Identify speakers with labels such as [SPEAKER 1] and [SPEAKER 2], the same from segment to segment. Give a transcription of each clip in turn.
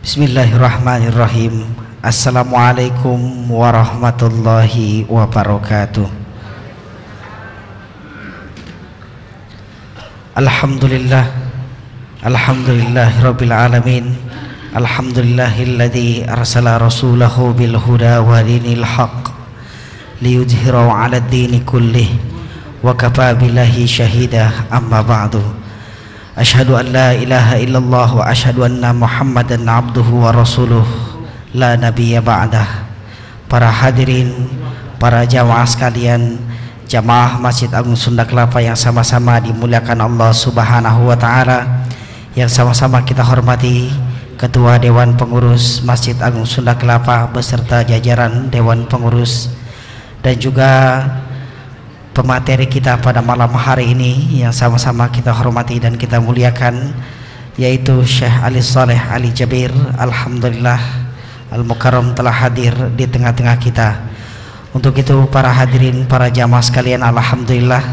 [SPEAKER 1] Bismillahirrahmanirrahim. Assalamualaikum warahmatullahi wabarakatuh. Alhamdulillah, alhamdulillahirabbil alamin. Alhamdulillahilladzi arsala rasulahu bil huda wa dinil haqq liyudhhirahu 'alad dini kullih wa kafa billahi syahida. Amma ba'du. Asyhadu an la ilaha illallah wa asyhadu anna Muhammadan abduhu wa rasuluh la nabiyya ba'dah. Para hadirin, para jamaah sekalian, jamaah Masjid Agung Sunda Kelapa yang sama-sama dimuliakan Allah Subhanahu wa taala, yang sama-sama kita hormati Ketua Dewan Pengurus Masjid Agung Sunda Kelapa beserta jajaran Dewan Pengurus, dan juga pemateri kita pada malam hari ini yang sama-sama kita hormati dan kita muliakan, yaitu Syekh Ali Saleh Ali Jabir. Alhamdulillah Al-Mukarram telah hadir di tengah-tengah kita. Untuk itu para hadirin, para jamaah sekalian, alhamdulillah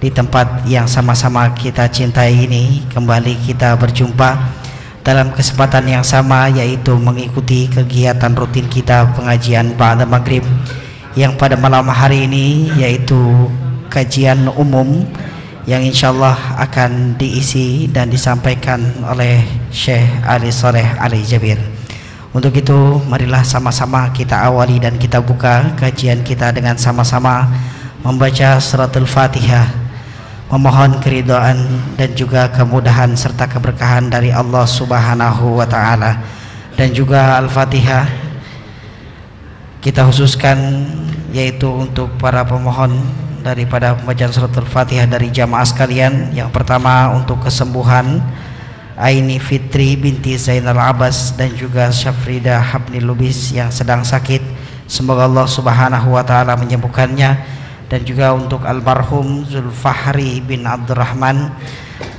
[SPEAKER 1] di tempat yang sama-sama kita cintai ini kembali kita berjumpa dalam kesempatan yang sama, yaitu mengikuti kegiatan rutin kita pengajian ba'da maghrib, yang pada malam hari ini yaitu kajian umum yang insyaallah akan diisi dan disampaikan oleh Syekh Ali Saleh Ali Jabir. Untuk itu marilah sama-sama kita awali dan kita buka kajian kita dengan sama-sama membaca suratul Fatihah, memohon keridhaan dan juga kemudahan serta keberkahan dari Allah Subhanahu wa taala. Dan juga Al-Fatihah kita khususkan yaitu untuk para pemohon daripada pembacaan suratul Fatihah dari jamaah sekalian. Yang pertama untuk kesembuhan Aini Fitri binti Zainal Abbas dan juga Syafrida Habni Lubis yang sedang sakit, semoga Allah Subhanahu wa taala menyembuhkannya. Dan juga untuk almarhum Zulfahri bin Abdurrahman,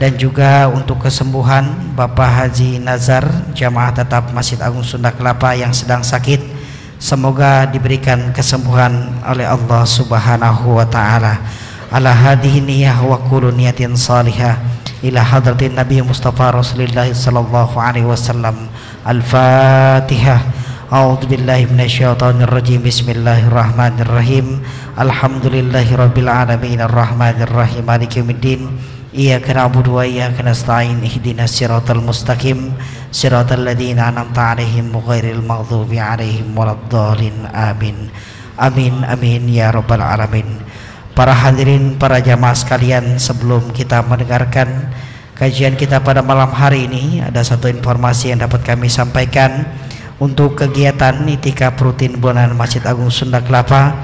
[SPEAKER 1] dan juga untuk kesembuhan Bapak Haji Nazar jamaah tetap Masjid Agung Sunda Kelapa yang sedang sakit, semoga diberikan kesembuhan oleh Allah Subhanahu wa taala. Ala hadhihi niyyah wa kullu niyatin salihah ila hadratin Nabi Mustafa Rasulullah sallallahu alaihi wasallam. Al-Fatihah. A'udzu billahi minasyaitonir rajim. Bismillahirrahmanirrahim. Alhamdulillahirabbil alamin arrahmanir rahim maliki yaumiddin. Iyyaka na'budu wa iyyaka nasta'in. Ihdinas siratal mustaqim siratal ladzina an'amta 'alaihim ghairil maghdubi 'alaihim waladdallin. Amin. Amin amin ya rabbal alamin. Para hadirin, para jamaah sekalian, sebelum kita mendengarkan kajian kita pada malam hari ini, ada satu informasi yang dapat kami sampaikan. Untuk kegiatan itikaf rutin bulanan Masjid Agung Sunda Kelapa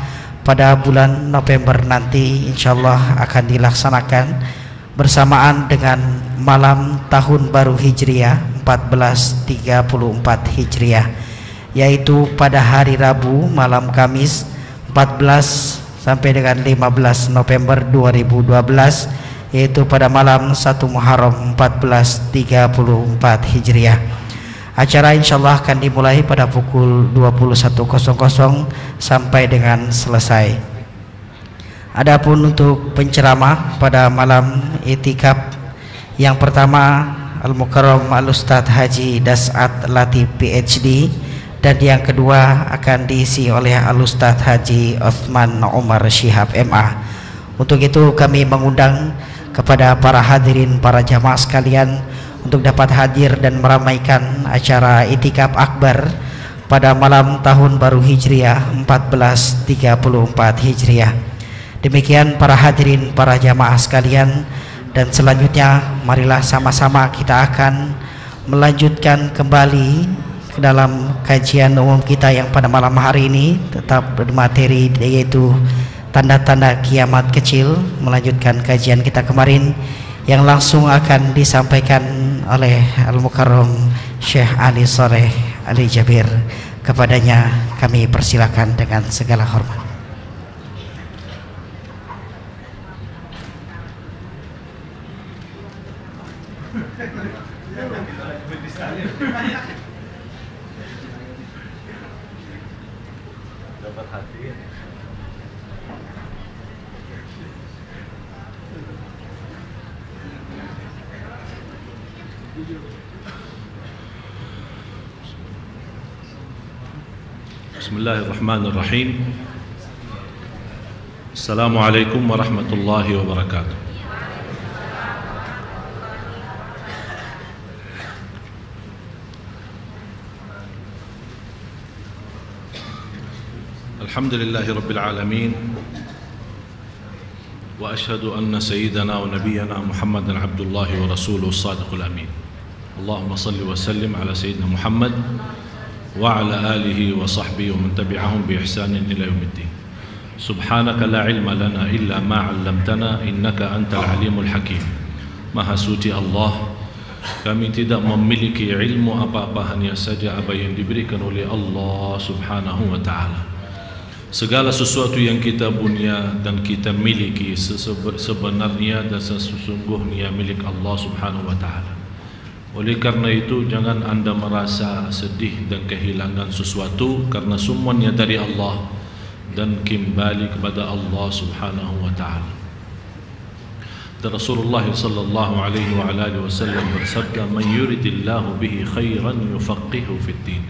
[SPEAKER 1] pada bulan November nanti insyaallah akan dilaksanakan bersamaan dengan malam tahun baru Hijriah 1434 Hijriah, yaitu pada hari Rabu malam Kamis 14 sampai dengan 15 November 2012, yaitu pada malam 1 Muharram 1434 Hijriah. Acara insyaallah akan dimulai pada pukul 21.00 sampai dengan selesai. Adapun untuk penceramah pada malam itikaf, yang pertama Al-Mukarram Al-Ustadz Haji Das'at Latif PhD, dan yang kedua akan diisi oleh Al-Ustadz Haji Utsman Umar Syihab MA. Untuk itu kami mengundang kepada para hadirin, para jamaah sekalian untuk dapat hadir dan meramaikan acara itikaf akbar pada malam tahun baru Hijriah 1434 Hijriah. Demikian para hadirin, para jamaah sekalian, dan selanjutnya marilah sama-sama kita akan melanjutkan kembali ke dalam kajian umum kita yang pada malam hari ini tetap bermateri, yaitu tanda-tanda kiamat kecil, melanjutkan kajian kita kemarin yang langsung akan disampaikan oleh Al-Mukarram Syekh Ali Saleh Ali Jabir. Kepadanya kami persilakan dengan segala hormat.
[SPEAKER 2] Dapat hati. Bismillahirrahmanirrahim. Assalamualaikum warahmatullahi wabarakatuh. Alhamdulillahi rabbil alamin. Wa ashhadu anna sayyidana wa nabiyyana Muhammadan abdullahi wa rasuluhu as-sadiqul amin. Allahumma salli wa sallim ala sayyidina Muhammad wa ala alihi wa sahbihi wa man tabi'ahum bi ihsanin ila yaumiddin. Subhanaka la ilma lana illa ma 'allamtana innaka antal alimul hakim. Maha suci Allah, kami tidak memiliki ilmu apa-apa, hanya saja apa yang diberikan oleh Allah Subhanahu wa taala. Segala sesuatu yang kita punya dan kita miliki sebenarnya dan sesungguhnya milik Allah Subhanahu wa taala. Oleh karena itu jangan anda merasa sedih dan kehilangan sesuatu, karena semuanya dari Allah dan kembali kepada Allah Subhanahu wa taala. Dan Rasulullah sallallahu alaihi wa alihi wasallam bersabda, "Man yuridillahu bihi khairan yufaqihu fid din."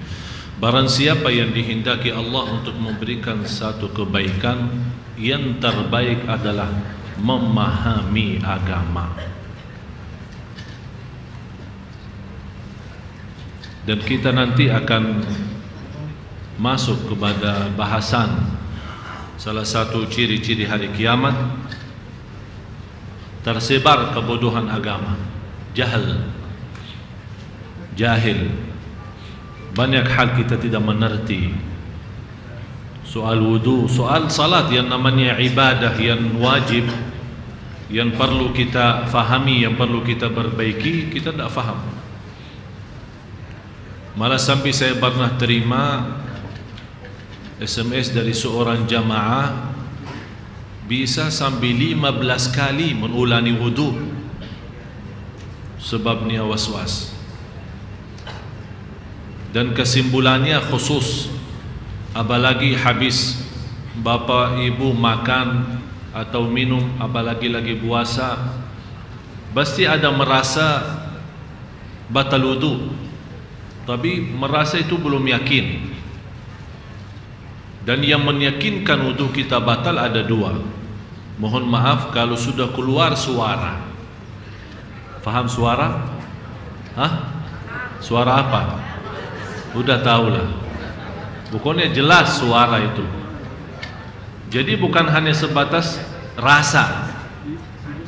[SPEAKER 2] Barang siapa yang dihendaki Allah untuk memberikan satu kebaikan, yang terbaik adalah memahami agama. Dan kita nanti akan masuk kepada bahasan salah satu ciri-ciri hari kiamat. Tersebar kebodohan agama, jahil. Banyak hal kita tidak mengerti. Soal wudu, soal salat yang namanya ibadah yang wajib, yang perlu kita fahami, yang perlu kita perbaiki, kita tidak faham. Malah sampai saya pernah terima SMS dari seorang jamaah bisa sampai 15 kali mengulangi wudu sebabnya was-was. Dan kesimpulannya khusus, apalagi habis bapak ibu makan atau minum, apalagi lagi puasa, pasti ada merasa batal wudu, tapi merasa itu belum yakin. Dan yang meyakinkan wudu kita batal ada dua. Mohon maaf kalau sudah keluar suara. Faham suara? Hah? Suara apa? Udah tahulah. Pokoknya jelas suara itu. Jadi bukan hanya sebatas rasa.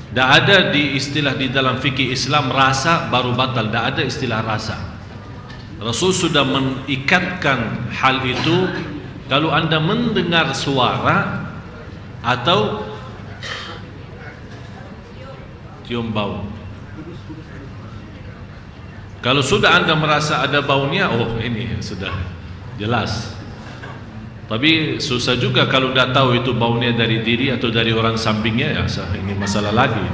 [SPEAKER 2] Tidak ada di istilah di dalam fikih Islam rasa baru batal. Tidak ada istilah rasa. Rasul sudah mengikatkan hal itu. Kalau anda mendengar suara atau cium bau, kalau sudah anda merasa ada baunya, oh ini sudah jelas. Tapi susah juga kalau dah tahu itu baunya dari diri atau dari orang sampingnya, ya ini masalah lagi.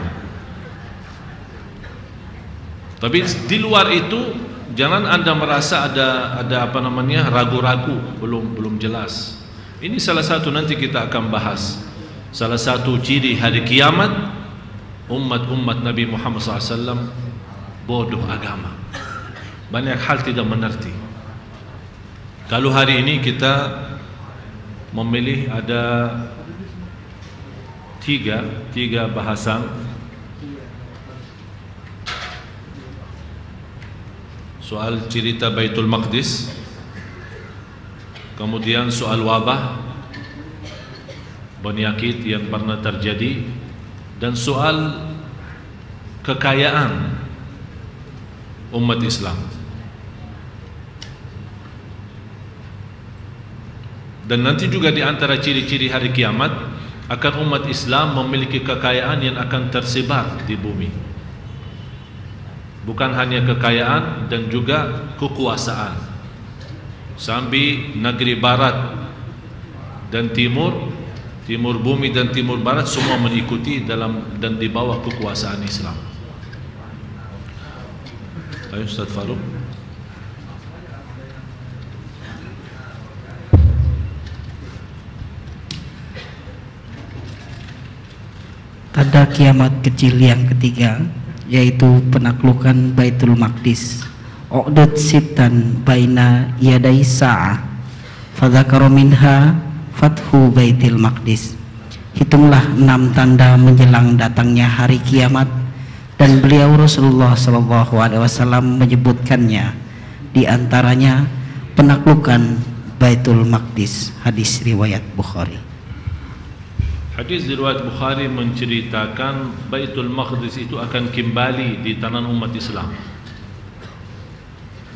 [SPEAKER 2] Tapi di luar itu jangan anda merasa ada apa namanya ragu-ragu, belum jelas. Ini salah satu nanti kita akan bahas. Salah satu ciri hari kiamat umat Nabi Muhammad SAW bodoh agama. Banyak hal tidak mengerti. Kalau hari ini kita memilih ada tiga bahasan. Soal cerita Baitul Maqdis, kemudian soal wabah, penyakit yang pernah terjadi, dan soal kekayaan umat Islam. Dan nanti juga di antara ciri-ciri hari kiamat akan umat Islam memiliki kekayaan yang akan tersebar di bumi. Bukan hanya kekayaan dan juga kekuasaan. Sampai negeri barat dan timur bumi dan timur barat semua mengikuti dalam dan di bawah kekuasaan Islam. Ayo Ustaz Farouk.
[SPEAKER 1] Tanda kiamat kecil yang ketiga, yaitu penaklukan Baitul Maqdis. Uqdat sitan baina yadai sa'ah. Fadzakara minha fathu Baitul Maqdis. Hitunglah 6 tanda menjelang datangnya hari kiamat, dan beliau Rasulullah sallallahu alaihi wasallam menyebutkannya, di antaranya penaklukan Baitul Maqdis. Hadis riwayat Bukhari.
[SPEAKER 2] Hadis riwayat Bukhari menceritakan Baitul Maqdis itu akan kembali di tangan umat Islam.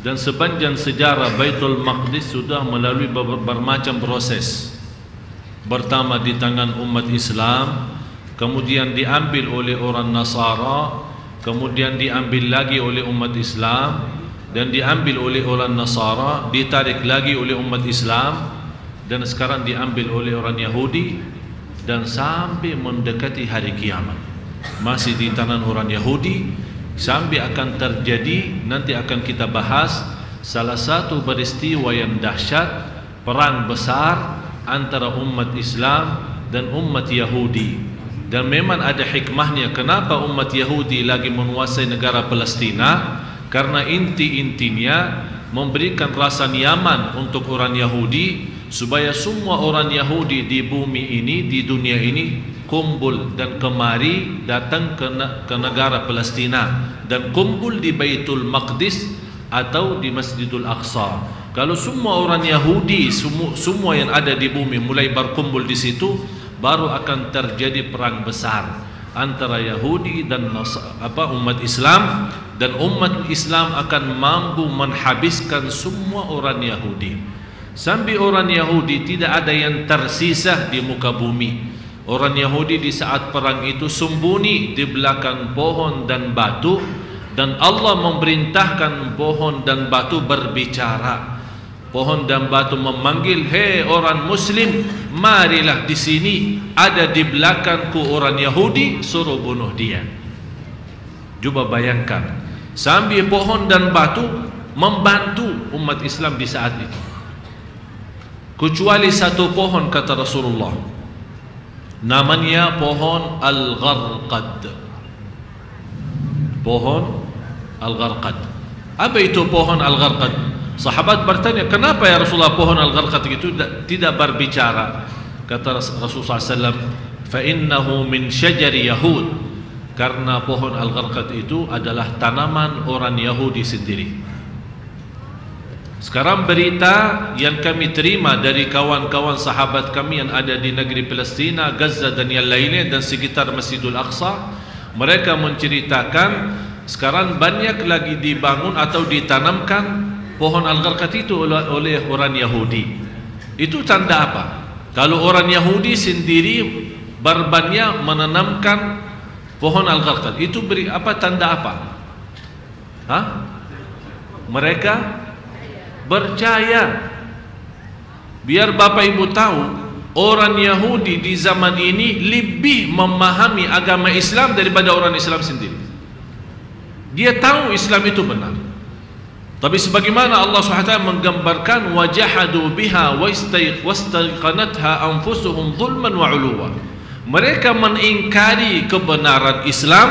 [SPEAKER 2] Dan sepanjang sejarah Baitul Maqdis sudah melalui bermacam proses. Pertama di tangan umat Islam, kemudian diambil oleh orang Nasara, kemudian diambil lagi oleh umat Islam, dan diambil oleh orang Nasara, ditarik lagi oleh umat Islam, dan sekarang diambil oleh orang Yahudi, dan sampai mendekati hari kiamat masih di tangan orang Yahudi. Sampai akan terjadi, nanti akan kita bahas, salah satu peristiwa yang dahsyat, perang besar antara umat Islam dan umat Yahudi. Dan memang ada hikmahnya kenapa umat Yahudi lagi menguasai negara Palestina, karena inti-intinya memberikan rasa nyaman untuk orang Yahudi, supaya semua orang Yahudi di bumi ini, di dunia ini kumpul dan kemari datang ke negara Palestina dan kumpul di Baitul Maqdis atau di Masjidul Aqsa. Kalau semua orang Yahudi, semua yang ada di bumi mulai berkumpul di situ, baru akan terjadi perang besar antara Yahudi dan umat Islam, dan umat Islam akan mampu menghabiskan semua orang Yahudi sampai orang Yahudi tidak ada yang tersisa di muka bumi. Orang Yahudi di saat perang itu sembunyi di belakang pohon dan batu, dan Allah memerintahkan pohon dan batu berbicara. Pohon dan batu memanggil, "Hei orang Muslim, marilah di sini, ada di belakangku orang Yahudi, suruh bunuh dia." Coba bayangkan, sambil pohon dan batu membantu umat Islam di saat itu. Kecuali satu pohon, kata Rasulullah, namanya pohon Al-Gharqad. Pohon Al-Gharqad. Apa itu pohon Al-Gharqad? Sahabat bertanya, kenapa ya Rasulullah pohon Al-Gharqad itu tidak berbicara? Kata Rasulullah SAW, "Fa'innahu min syajari Yahud." Karena pohon Al-Gharqad itu adalah tanaman orang Yahudi sendiri. Sekarang berita yang kami terima dari kawan-kawan sahabat kami yang ada di negeri Palestina, Gaza dan yang lainnya, dan sekitar Masjidul Aqsa, mereka menceritakan sekarang banyak lagi dibangun atau ditanamkan pohon Al-Gharqad itu oleh orang Yahudi. Itu tanda apa? Kalau orang Yahudi sendiri berbanyak menanamkan pohon Al-Gharqad, itu beri apa, tanda apa? Mereka percaya. Biar Bapak Ibu tahu, orang Yahudi di zaman ini lebih memahami agama Islam daripada orang Islam sendiri. Dia tahu Islam itu benar, tapi sebagaimana Allah SWT menggambarkan, wajahadu biha wastaiqanatha anfusuhum zulman wa uluwa. Mereka mengingkari kebenaran Islam,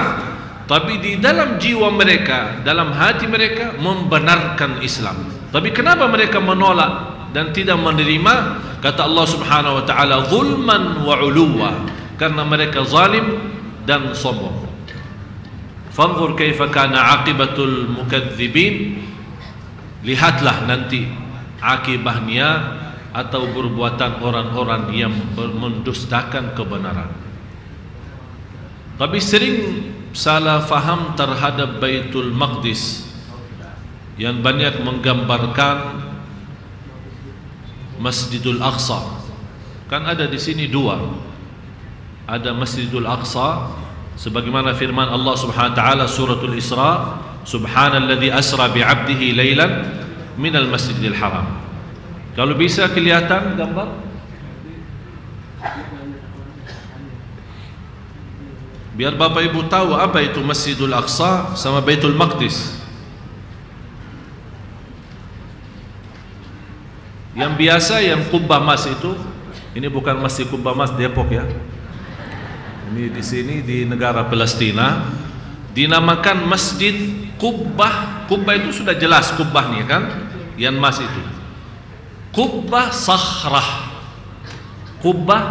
[SPEAKER 2] tapi di dalam jiwa mereka, dalam hati mereka membenarkan Islam. Tapi kenapa mereka menolak dan tidak menerima? Kata Allah Subhanahu wa taala, zulman wa uluwa, karena mereka zalim dan sombong. Fanzur kaifa kana aqibatul mukadzibin. Lihatlah nanti akibahnya atau perbuatan orang-orang yang mendustakan kebenaran. Tapi sering salah faham terhadap Baitul Maqdis, yang banyak menggambarkan Masjidul Aqsa. Kan ada di sini dua, ada Masjidul Aqsa sebagaimana firman Allah Subhanahu wa taala suratul Isra, subhanalladzi asra bi'abdihi lailan minal masjidil haram. Kalau bisa kelihatan gambar, biar Bapak Ibu tahu apa itu Masjidul Aqsa sama Baitul Maqdis. Yang biasa yang Kubbah Mas itu, ini bukan Masjid Kubbah Mas Depok ya. Ini di sini di negara Palestina dinamakan Masjid Kubbah. Kubbah itu sudah jelas kubbahnya kan, yang mas itu. Qubbah sakhrah. Qubbah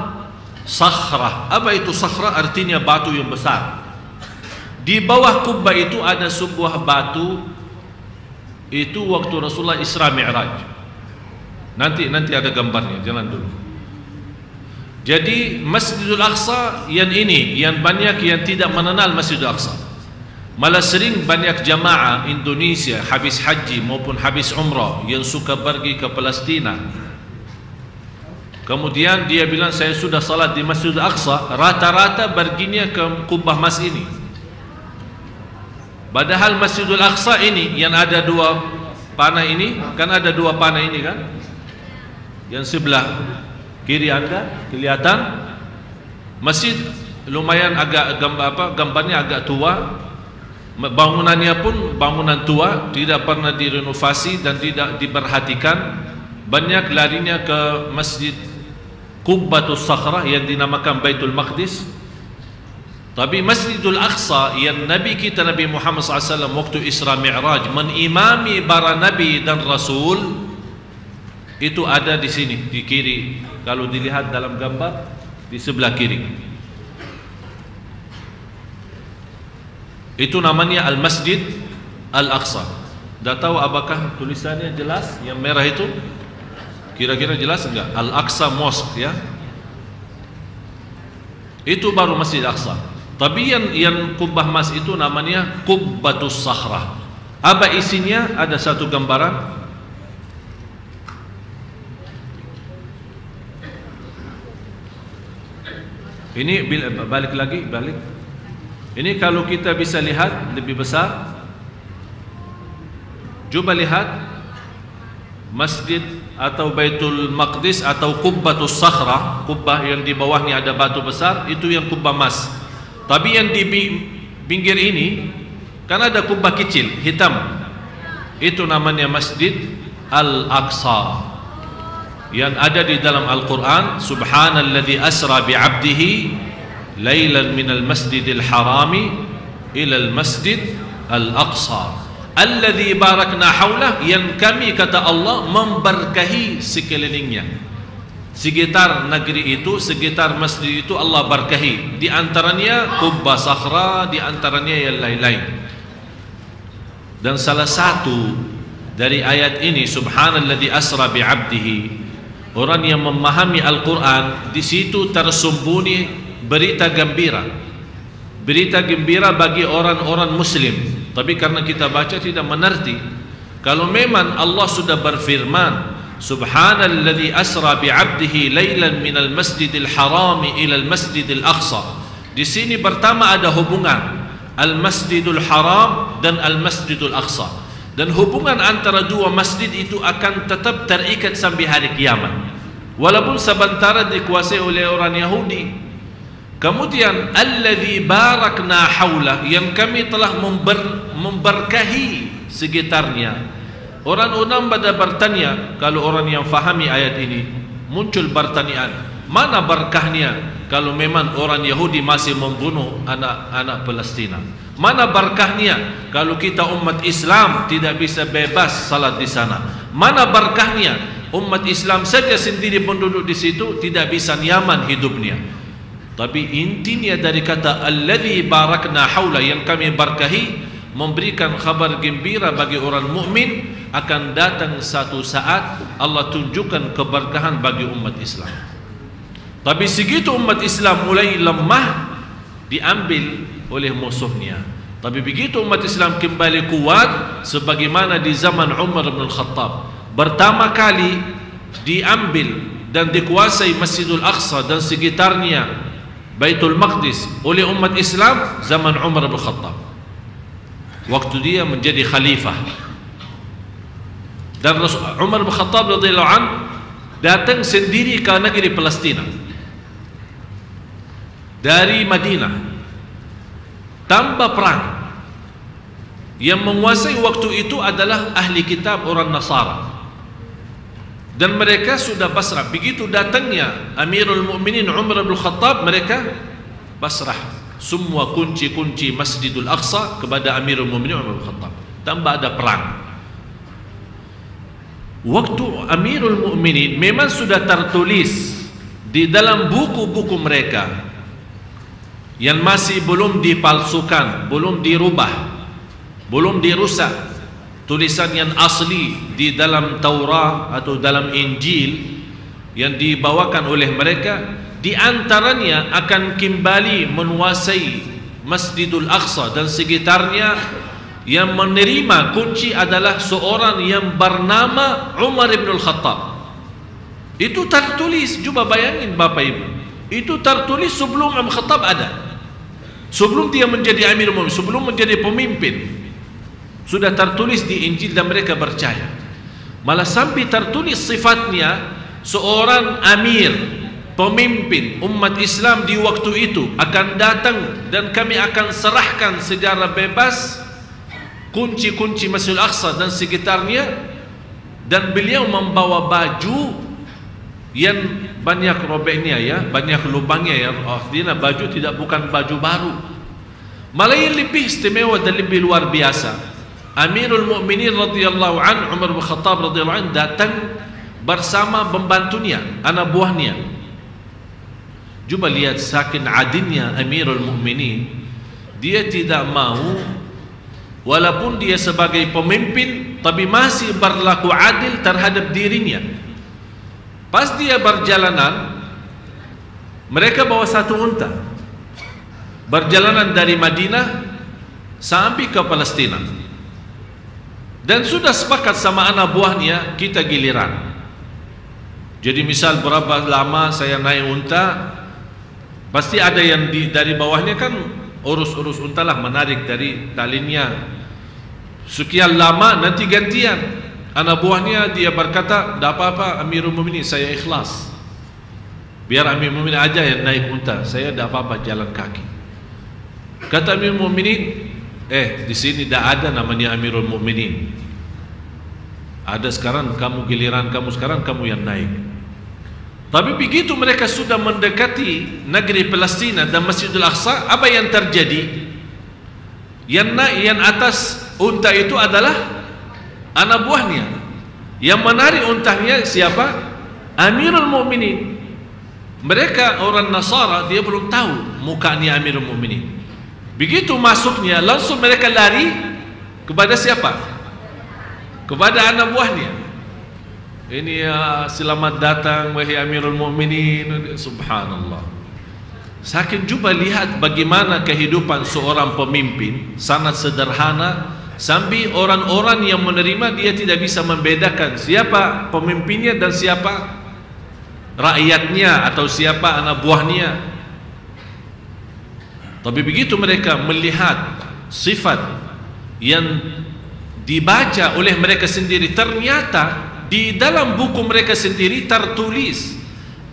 [SPEAKER 2] sakhrah. Apa itu sakhrah? Artinya batu yang besar. Di bawah kubbah itu ada sebuah batu. Itu waktu Rasulullah Isra Mi'raj. Nanti ada gambarnya, jangan dulu. Jadi Masjidul Aqsa yang ini, yang banyak yang tidak mengenal Masjidul Aqsa. Malah sering banyak jamaah Indonesia habis haji maupun habis umrah yang suka pergi ke Palestina. Kemudian dia bilang saya sudah salat di Masjidul Aqsa, rata-rata perginya ke Kubbah Mas ini. Padahal Masjidul Aqsa ini yang ada dua panah ini, kan ada dua panah ini kan? Yang sebelah kiri Anda kelihatan masjid lumayan agak gambarnya agak tua. Bangunannya pun bangunan tua, tidak pernah direnovasi dan tidak diperhatikan. Banyak larinya ke Masjid Qubbatus Sakhrah yang dinamakan Baitul Maqdis. Tapi Masjidul Aqsa yang Nabi kita Nabi Muhammad SAW waktu Isra Mi'raj menimami para Nabi dan Rasul, itu ada di sini di kiri. Kalau dilihat dalam gambar di sebelah kiri, itu namanya Al-Masjid Al-Aqsa. Dah tahu apakah tulisannya jelas? Yang merah itu kira-kira jelas enggak? Al-Aqsa Mosque ya. Itu baru Masjid Al-Aqsa. Tapi yang Kubbah Mas itu namanya Qubbatus Sakhrah. Apa isinya? Ada satu gambaran. Ini balik. Ini kalau kita bisa lihat lebih besar. Coba lihat Masjid atau Baitul Maqdis atau Qubbatus Sakhrah, kubbah yang di bawahnya ada batu besar, itu yang Kubbah Mas. Tapi yang di pinggir ini kan ada kubbah kecil hitam, itu namanya Masjid Al-Aqsa yang ada di dalam Al-Quran. Subhanalladzi asra bi'abdihi laylan minal masjidil harami ilal masjid Al-Aqsa alladzi barakna haulah, yang kami kata Allah memberkahi sekelilingnya. Sekitar negeri itu, sekitar masjid itu Allah berkahi. Di antaranya Qubbah Sakhrah, di antaranya yang lain-lain. Dan salah satu dari ayat ini, Subhanalladzi asra bi'abdihi, orang yang memahami Al-Quran, di situ tersembunyi berita gembira. Berita gembira bagi orang-orang Muslim. Tapi karena kita baca tidak mengerti. Kalau memang Allah sudah berfirman, Subhanalladzi asra bi'abdihi laylan minal masjidil harami ilal masjidil aqsa. Di sini pertama ada hubungan Al-Masjidul Haram dan Al-Masjidul Aqsa. Dan hubungan antara dua masjid itu akan tetap terikat sampai hari kiamat. Walaupun sementara dikuasai oleh orang Yahudi. Kemudian alladzi barakna haulah, yang kami telah memberkahi sekitarnya. Orang-orang pada bertanya, kalau orang yang fahami ayat ini, muncul pertanyaan, mana berkahnya kalau memang orang Yahudi masih membunuh anak-anak Palestina? Mana berkahnya kalau kita umat Islam tidak bisa bebas salat di sana? Mana berkahnya umat Islam saja sendiri penduduk di situ tidak bisa nyaman hidupnya? Tapi intinya dari kata alladzi barakna haula, yang kami berkahi, memberikan kabar gembira bagi orang mukmin akan datang satu saat Allah tunjukkan keberkahan bagi umat Islam. Tapi segitu umat Islam mulai lemah, diambil oleh musuhnya. Tapi begitu umat Islam kembali kuat, sebagaimana di zaman Umar bin Khattab, pertama kali diambil dan dikuasai Masjidul Aqsa dan sekitarnya Baitul Maqdis oleh umat Islam zaman Umar bin Khattab, waktu dia menjadi khalifah. Dan Umar bin Khattab radhiyallahu anhu datang sendiri ke negeri Palestina dari Madinah tanpa perang. Yang menguasai waktu itu adalah ahli kitab orang Nasara, dan mereka sudah pasrah. Begitu datangnya Amirul Mukminin Umar bin Khattab, mereka pasrah semua kunci-kunci Masjidul Aqsa kepada Amirul Mukminin Umar bin Khattab tanpa ada perang. waktu Amirul Mukminin memang sudah tertulis di dalam buku-buku mereka yang masih belum dipalsukan, belum dirubah, belum dirusak, tulisan yang asli di dalam Taurat atau dalam Injil yang dibawakan oleh mereka, di antaranya akan kembali menguasai Masjidul Aqsa dan sekitarnya. Yang menerima kunci adalah seorang yang bernama Umar bin Al-Khattab. Itu tertulis, coba bayangin Bapak Ibu, itu tertulis sebelum Umar Khattab ada, sebelum dia menjadi Amirul Mukminin, sebelum menjadi pemimpin, sudah tertulis di Injil dan mereka percaya. Malah sampai tertulis sifatnya seorang amir, pemimpin umat Islam di waktu itu akan datang dan kami akan serahkan secara bebas kunci-kunci Masjidil Aqsa dan sekitarnya, dan beliau membawa baju yang banyak robeknya ya, banyak lubangnya ya, artinya baju tidak bukan baju baru, malah yang lebih istimewa dan lebih luar biasa. Amirul Mukminin radhiyallahu an, Umar bin Khattab radhiyallahu an, datang bersama pembantunya, anak buahnya. Coba lihat saking adilnya Amirul Mukminin, dia tidak mau, walaupun dia sebagai pemimpin, tapi masih berlaku adil terhadap dirinya. Pas dia berjalanan, mereka bawa satu unta, berjalanan dari Madinah sampai ke Palestina, dan sudah sepakat sama anak buahnya, kita giliran. Jadi misal berapa lama saya naik unta, pasti ada yang dari bawahnya kan urus-urus unta lah, menarik dari talinya. Sekian lama nanti gantian. Anak buahnya dia berkata, "Tidak apa-apa Amirul Mukminin, saya ikhlas. Biar Amirul Mukminin aja yang naik unta, saya tidak apa-apa jalan kaki." Kata Amirul Mukminin, di sini tidak ada namanya Amirul Mukminin. Ada sekarang kamu, giliran kamu sekarang, kamu yang naik. Tapi begitu mereka sudah mendekati negeri Palestina dan Masjidil Aqsa, apa yang terjadi? Yang naik, yang atas unta itu adalah anak buahnya. Yang menarik untanya siapa? Amirul Mukminin. Mereka orang Nasara, dia belum tahu mukanya Amirul Mukminin. Begitu masuknya, langsung mereka lari kepada siapa? Kepada anak buahnya. Ini ya, selamat datang wahai Amirul Mukminin. Subhanallah. Saking coba lihat bagaimana kehidupan seorang pemimpin, sangat sederhana, sampai orang-orang yang menerima dia tidak bisa membedakan siapa pemimpinnya dan siapa rakyatnya atau siapa anak buahnya. Tapi begitu mereka melihat sifat yang dibaca oleh mereka sendiri, ternyata di dalam buku mereka sendiri tertulis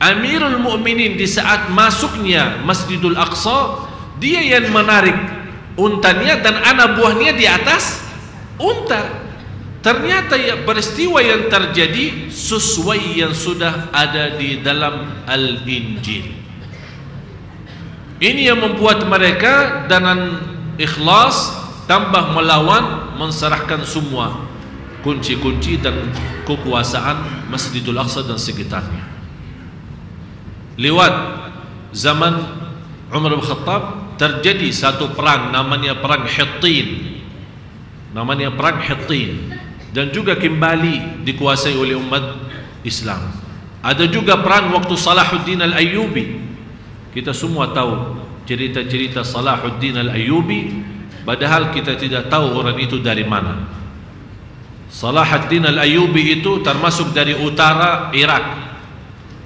[SPEAKER 2] Amirul Mukminin di saat masuknya Masjidul Aqsa, dia yang menarik untanya dan anak buahnya di atas unta. Ternyata ya, peristiwa yang terjadi sesuai yang sudah ada di dalam Al-Injil. Ini yang membuat mereka dengan ikhlas tambah melawan, menserahkan semua kunci-kunci dan kekuasaan Masjidul Aqsa dan sekitarnya. Lewat zaman Umar bin Khattab terjadi satu perang namanya perang Hittin, dan juga kembali dikuasai oleh umat Islam. Ada juga perang waktu Salahuddin Al-Ayyubi. Kita semua tahu cerita-cerita Salahuddin Al-Ayyubi, padahal kita tidak tahu orang itu dari mana. Salahuddin Al-Ayyubi itu termasuk dari utara Irak.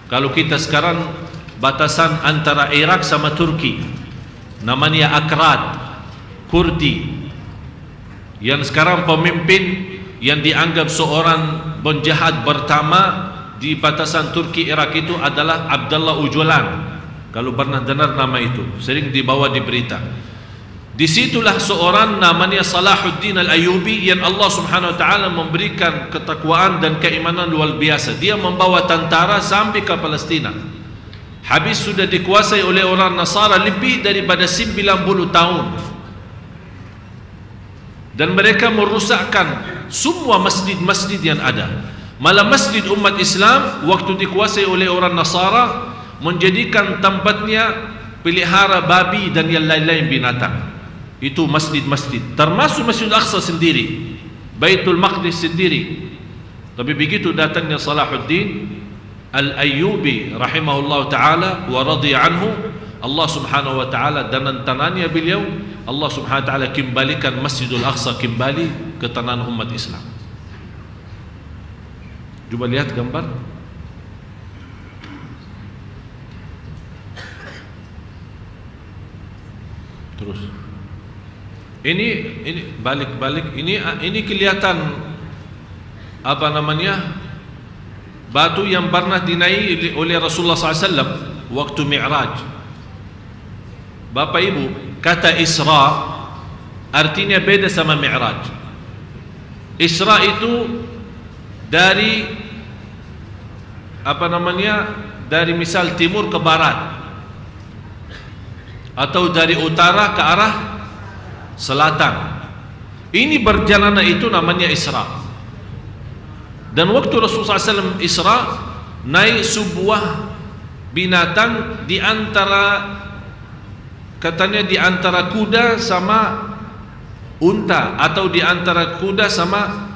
[SPEAKER 2] Kalau kita sekarang batasan antara Irak sama Turki, namanya Akrad, Kurdi. Yang sekarang pemimpin yang dianggap seorang penjahat pertama di batasan Turki Irak itu adalah Abdullah Öcalan. Kalau pernah dengar nama itu, sering dibawa di berita. Disitulah seorang namanya Salahuddin Al-Ayyubi yang Allah Subhanahu Wa Taala memberikan ketakwaan dan keimanan luar biasa. Dia membawa tentara sampai ke Palestina. Habis sudah dikuasai oleh orang Nasara lebih daripada 90 tahun. Dan mereka merusakkan semua masjid-masjid yang ada. Malah masjid umat Islam waktu dikuasai oleh orang Nasara menjadikan tempatnya pelihara babi dan yang lain-lain binatang. Itu masjid-masjid, termasuk Masjid Al-Aqsa sendiri, Baitul Maqdis sendiri. Tapi begitu datangnya Salahuddin Al-Ayyubi rahimahullah ta'ala wa radhiya anhu, Allah subhanahu wa ta'ala dan tanahnya beliau, Allah subhanahu wa ta'ala kembalikan Masjidul Aqsa kembali ke tanah umat Islam. Coba lihat gambar. Terus ini balik ini kelihatan apa namanya, batu yang pernah dinaiki oleh Rasulullah SAW waktu Mi'raj. Bapak Ibu, kata Isra artinya beda sama Mi'raj. Isra itu dari apa namanya, dari misal timur ke barat atau dari utara ke arah selatan. Ini perjalanan itu namanya Isra. Dan waktu Rasulullah SAW Isra, naik sebuah binatang di antara, katanya di antara kuda sama unta, atau di antara kuda sama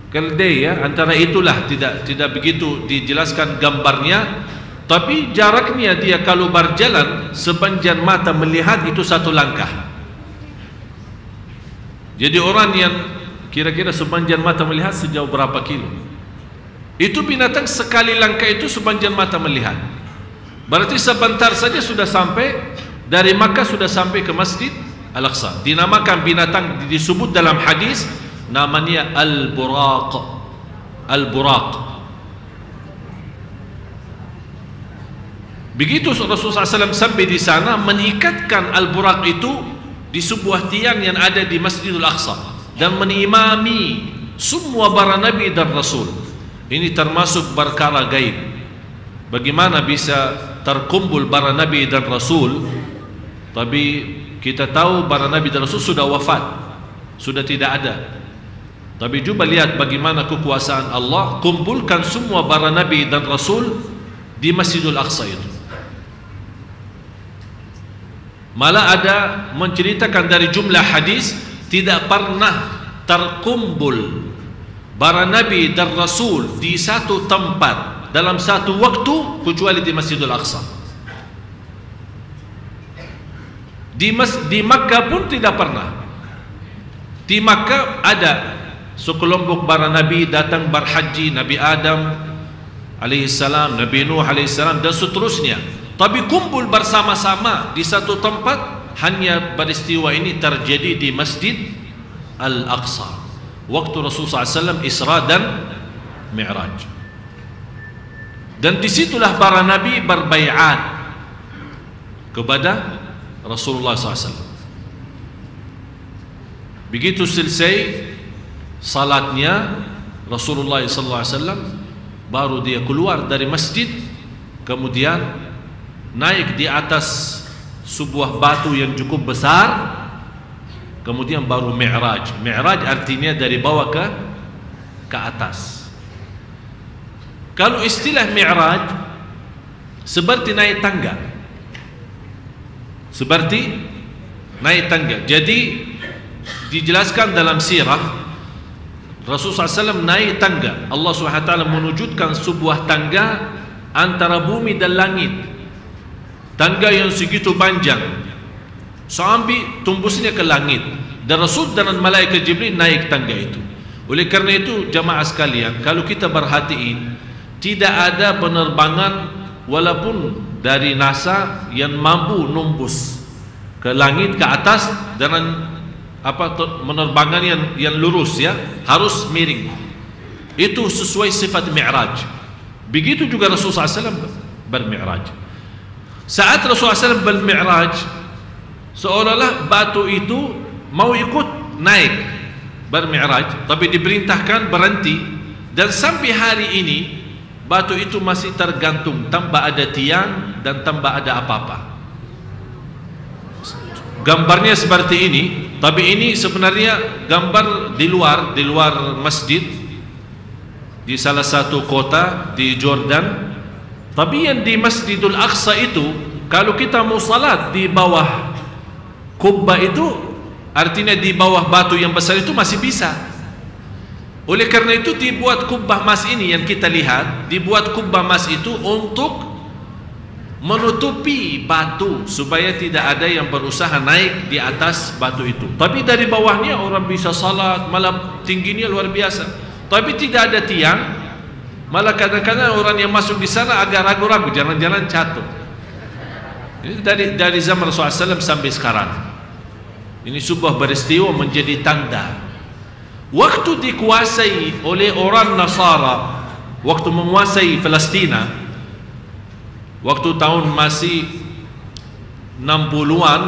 [SPEAKER 2] keledai, ya, antara itulah, tidak begitu dijelaskan gambarnya. Tapi jaraknya dia kalau berjalan sepanjang mata melihat itu satu langkah. Jadi orang yang kira-kira sepanjang mata melihat sejauh berapa kilo? Itu binatang sekali langkah itu sepanjang mata melihat. Berarti sebentar saja sudah sampai dari Makkah, sudah sampai ke Masjid Al-Aqsa. Dinamakan binatang, disebut dalam hadis namanya Al-Buraq. Al-Buraq. Begitu Rasulullah SAW sampai di sana, menikatkan Al-Buraq itu di sebuah tiang yang ada di Masjidul Aqsa dan menimami semua para nabi dan rasul. Ini termasuk perkara gaib. Bagaimana bisa terkumpul para nabi dan rasul? Tapi kita tahu para nabi dan rasul sudah wafat, sudah tidak ada. Tapi coba lihat bagaimana kekuasaan Allah kumpulkan semua para nabi dan rasul di Masjidul Aqsa itu. Malah ada menceritakan dari jumlah hadis, tidak pernah terkumpul para nabi dan rasul di satu tempat dalam satu waktu kecuali di Masjidul Aqsa. Di Makkah pun tidak pernah. Di Makkah ada sekelompok para nabi datang berhaji, Nabi Adam alaihissalam, Nabi Nuh alaihissalam dan seterusnya. Tapi kumpul bersama-sama di satu tempat, hanya peristiwa ini terjadi di Masjid Al-Aqsa waktu Rasulullah SAW Isra dan Mi'raj. Dan disitulah para nabi berbaiat kepada Rasulullah SAW. Begitu selesai salatnya Rasulullah SAW, baru dia keluar dari masjid, kemudian naik di atas sebuah batu yang cukup besar, kemudian baru Mi'raj. Mi'raj artinya dari bawah ke atas. Kalau istilah Mi'raj seperti naik tangga, seperti naik tangga. Jadi dijelaskan dalam sirah, Rasulullah SAW naik tangga. Allah SWT menunjukkan sebuah tangga antara bumi dan langit, tangga yang segitu panjang sampai tembusnya ke langit, dan Rasul dan malaikat Jibril naik tangga itu. Oleh karena itu jamaah sekalian, kalau kita perhatiin, tidak ada penerbangan walaupun dari NASA yang mampu nembus ke langit ke atas dengan penerbangan yang lurus, ya, harus miring. Itu sesuai sifat Mi'raj. Begitu juga Rasulullah SAW bermi'raj. Saat Rasulullah SAW bermi'raj, seolah-olah batu itu mau ikut naik bermi'raj, tapi diperintahkan berhenti. Dan sampai hari ini batu itu masih tergantung, tanpa ada tiang dan tanpa ada apa-apa. Gambarnya seperti ini, tapi ini sebenarnya gambar di luar masjid. di salah satu kota di Jordan. Tapi yang di Masjidul Aqsa itu, kalau kita mau salat di bawah kubbah itu, artinya di bawah batu yang besar itu masih bisa. Oleh karena itu dibuat kubbah emas ini yang kita lihat, dibuat kubbah emas itu untuk menutupi batu supaya tidak ada yang berusaha naik di atas batu itu. Tapi dari bawahnya orang bisa salat, malah tingginya luar biasa. Tapi tidak ada tiang, malah kadang-kadang orang yang masuk di sana agak ragu-ragu, jangan-jangan jatuh. Ini dari zaman Rasulullah SAW sampai sekarang. Ini sebuah peristiwa menjadi tanda. Waktu dikuasai oleh orang Nasara, waktu menguasai Palestina, waktu tahun masih 60-an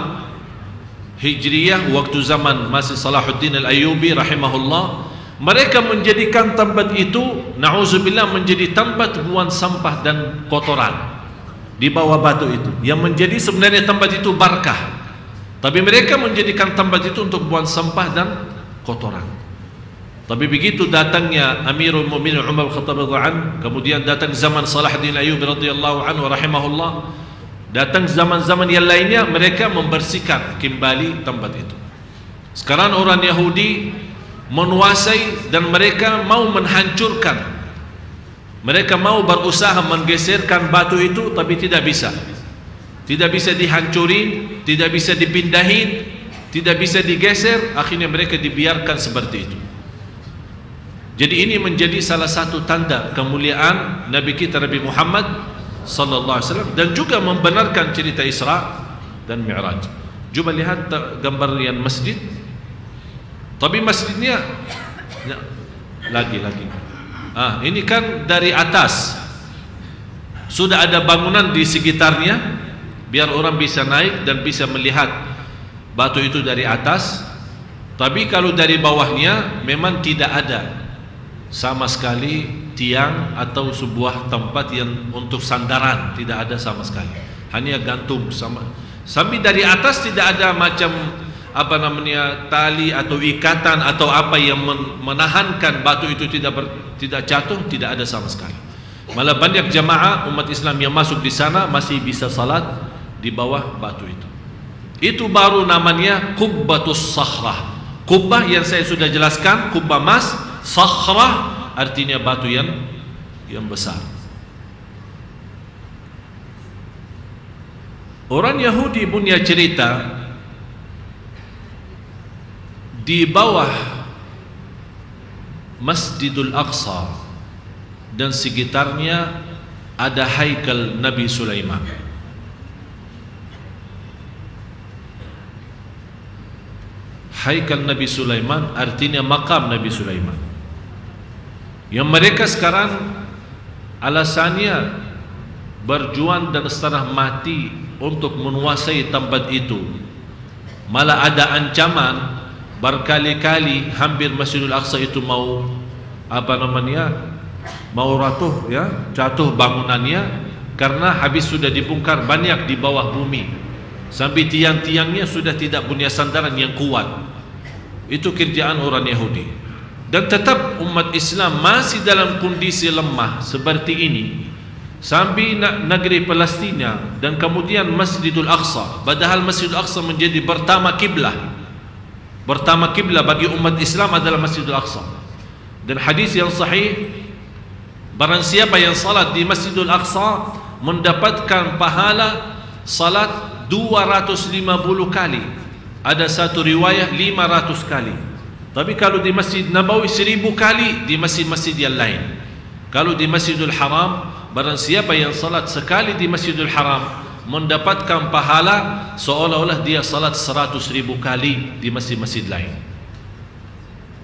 [SPEAKER 2] Hijriyah, waktu zaman masih Salahuddin Al-Ayyubi rahimahullah, mereka menjadikan tempat itu, na'udzubillah, menjadi tempat buang sampah dan kotoran di bawah batu itu, yang menjadi sebenarnya tempat itu barakah, tapi mereka menjadikan tempat itu untuk buang sampah dan kotoran. Tapi begitu datangnya Amirul Mu'minin Umar Khattab radhiyallahu anhu, kemudian datang zaman Salahuddin Ayyubi radhiyallahu anhu rahimahullah, datang zaman-zaman yang lainnya, mereka membersihkan kembali tempat itu. Sekarang orang Yahudi menguasai dan mereka mau menghancurkan. Mereka mau berusaha menggeserkan batu itu, tapi tidak bisa. Tidak bisa dihancurin, tidak bisa dipindahin, tidak bisa digeser. Akhirnya mereka dibiarkan seperti itu. Jadi ini menjadi salah satu tanda kemuliaan Nabi kita Nabi Muhammad sallallahu alaihi wasallam, dan juga membenarkan cerita Isra dan Mi'raj. Coba lihat gambar yang masjid. Tapi masjidnya lagi. Ini kan dari atas. Sudah ada bangunan di sekitarnya biar orang bisa naik dan bisa melihat batu itu dari atas. Tapi kalau dari bawahnya memang tidak ada sama sekali tiang atau sebuah tempat yang untuk sandaran, tidak ada sama sekali. Hanya gantung sama. Sampai dari atas tidak ada macam tali atau ikatan atau apa yang menahankan batu itu tidak jatuh, tidak ada sama sekali. Malah banyak jamaah umat Islam yang masuk di sana masih bisa salat di bawah batu itu. Itu baru namanya Qubbatus Sakhrah. Kubbah yang saya sudah jelaskan, kubbah emas. Sakhrah artinya batu yang besar. Orang Yahudi punya cerita, di bawah Masjidul Aqsa dan sekitarnya ada haikal Nabi Sulaiman. Haikal Nabi Sulaiman artinya makam Nabi Sulaiman, yang mereka sekarang alasannya berjuang dan setengah mati untuk menguasai tempat itu. Malah ada ancaman berkali-kali hampir Masjidul Aqsa itu mau ratuh, ya, jatuh bangunannya, karena habis sudah dibongkar banyak di bawah bumi sampai tiang-tiangnya sudah tidak punya sandaran yang kuat. Itu kerjaan orang Yahudi. Dan tetap umat Islam masih dalam kondisi lemah seperti ini sampai negeri Palestina dan kemudian Masjidul Aqsa. Padahal Masjidul Aqsa menjadi pertama kiblah bagi umat Islam adalah Masjidul Aqsa. Dan hadis yang sahih, barang siapa yang salat di Masjidul Aqsa mendapatkan pahala salat 250 kali. Ada satu riwayah 500 kali. Tapi kalau di Masjid Nabawi 1000 kali di masjid-masjid yang lain. Kalau di Masjidul Haram, barang siapa yang salat sekali di Masjidul Haram mendapatkan pahala seolah-olah dia salat 100.000 kali di masjid-masjid lain.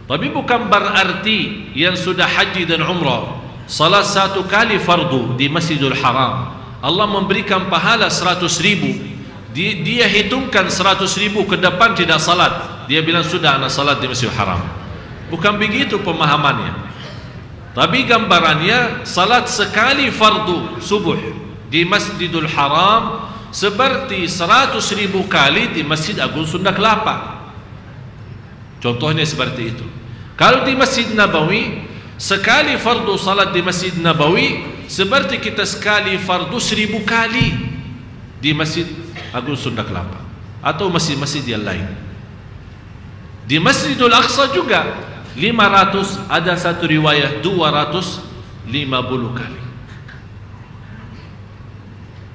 [SPEAKER 2] Tapi bukan berarti yang sudah haji dan umrah salat satu kali fardu di Masjidul Haram Allah memberikan pahala 100.000. Dia hitungkan 100.000 ke depan tidak salat, dia bilang sudah anak salat di Masjidil Haram. Bukan begitu pemahamannya. Tapi gambarannya salat sekali fardu subuh di Masjidul Haram seperti 100.000 kali di Masjid Agung Sunda Kelapa. Contohnya seperti itu. Kalau di Masjid Nabawi Sekali fardu salat di Masjid Nabawi seperti kita sekali fardu 1000 kali di Masjid Agung Sunda Kelapa atau masjid-masjid yang lain. Di Masjidul Aqsa juga 500, ada satu riwayat 250 kali.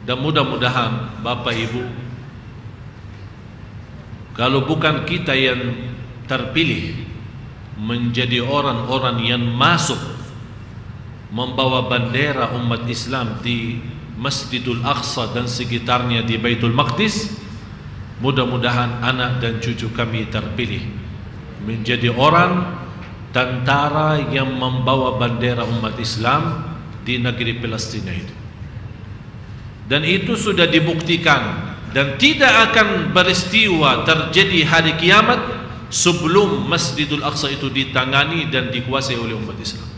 [SPEAKER 2] Dan mudah-mudahan Bapak Ibu, kalau bukan kita yang terpilih menjadi orang-orang yang masuk membawa bendera umat Islam di Masjidul Aqsa dan sekitarnya di Baitul Maqdis, mudah-mudahan anak dan cucu kami terpilih menjadi orang tentara yang membawa bendera umat Islam di negeri Palestina itu. Dan itu sudah dibuktikan, dan tidak akan peristiwa terjadi hari kiamat sebelum Masjidul Aqsa itu ditangani dan dikuasai oleh umat Islam.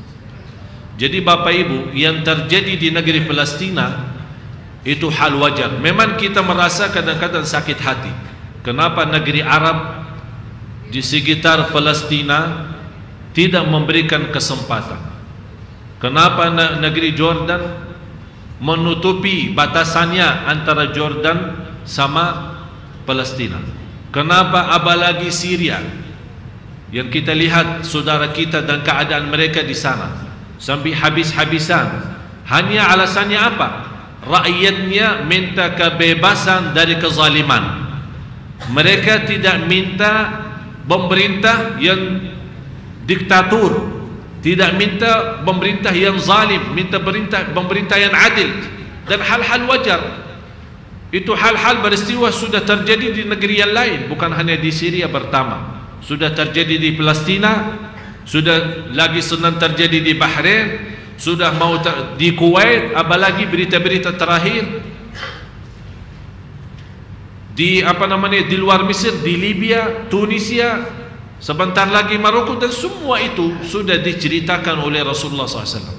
[SPEAKER 2] Jadi Bapak Ibu, yang terjadi di negeri Palestina itu hal wajar. Memang kita merasa kadang-kadang sakit hati. Kenapa negeri Arab di sekitar Palestina tidak memberikan kesempatan? Kenapa negeri Jordan menutupi batasannya antara Jordan sama Palestina? Kenapa apalagi Syria yang kita lihat saudara kita dan keadaan mereka di sana sampai habis-habisan? Hanya alasannya apa? Rakyatnya minta kebebasan dari kezaliman. Mereka tidak minta pemerintah yang diktator, tidak minta pemerintah yang zalim, minta pemerintah yang adil. Dan hal-hal wajar. Itu hal-hal peristiwa sudah terjadi di negeri yang lain, bukan hanya di Syria pertama. Sudah terjadi di Palestina, sudah lagi senang terjadi di Bahrain, sudah mau di Kuwait, apalagi berita-berita terakhir di di luar Mesir, di Libya, Tunisia, sebentar lagi Maroko, dan semua itu sudah diceritakan oleh Rasulullah SAW.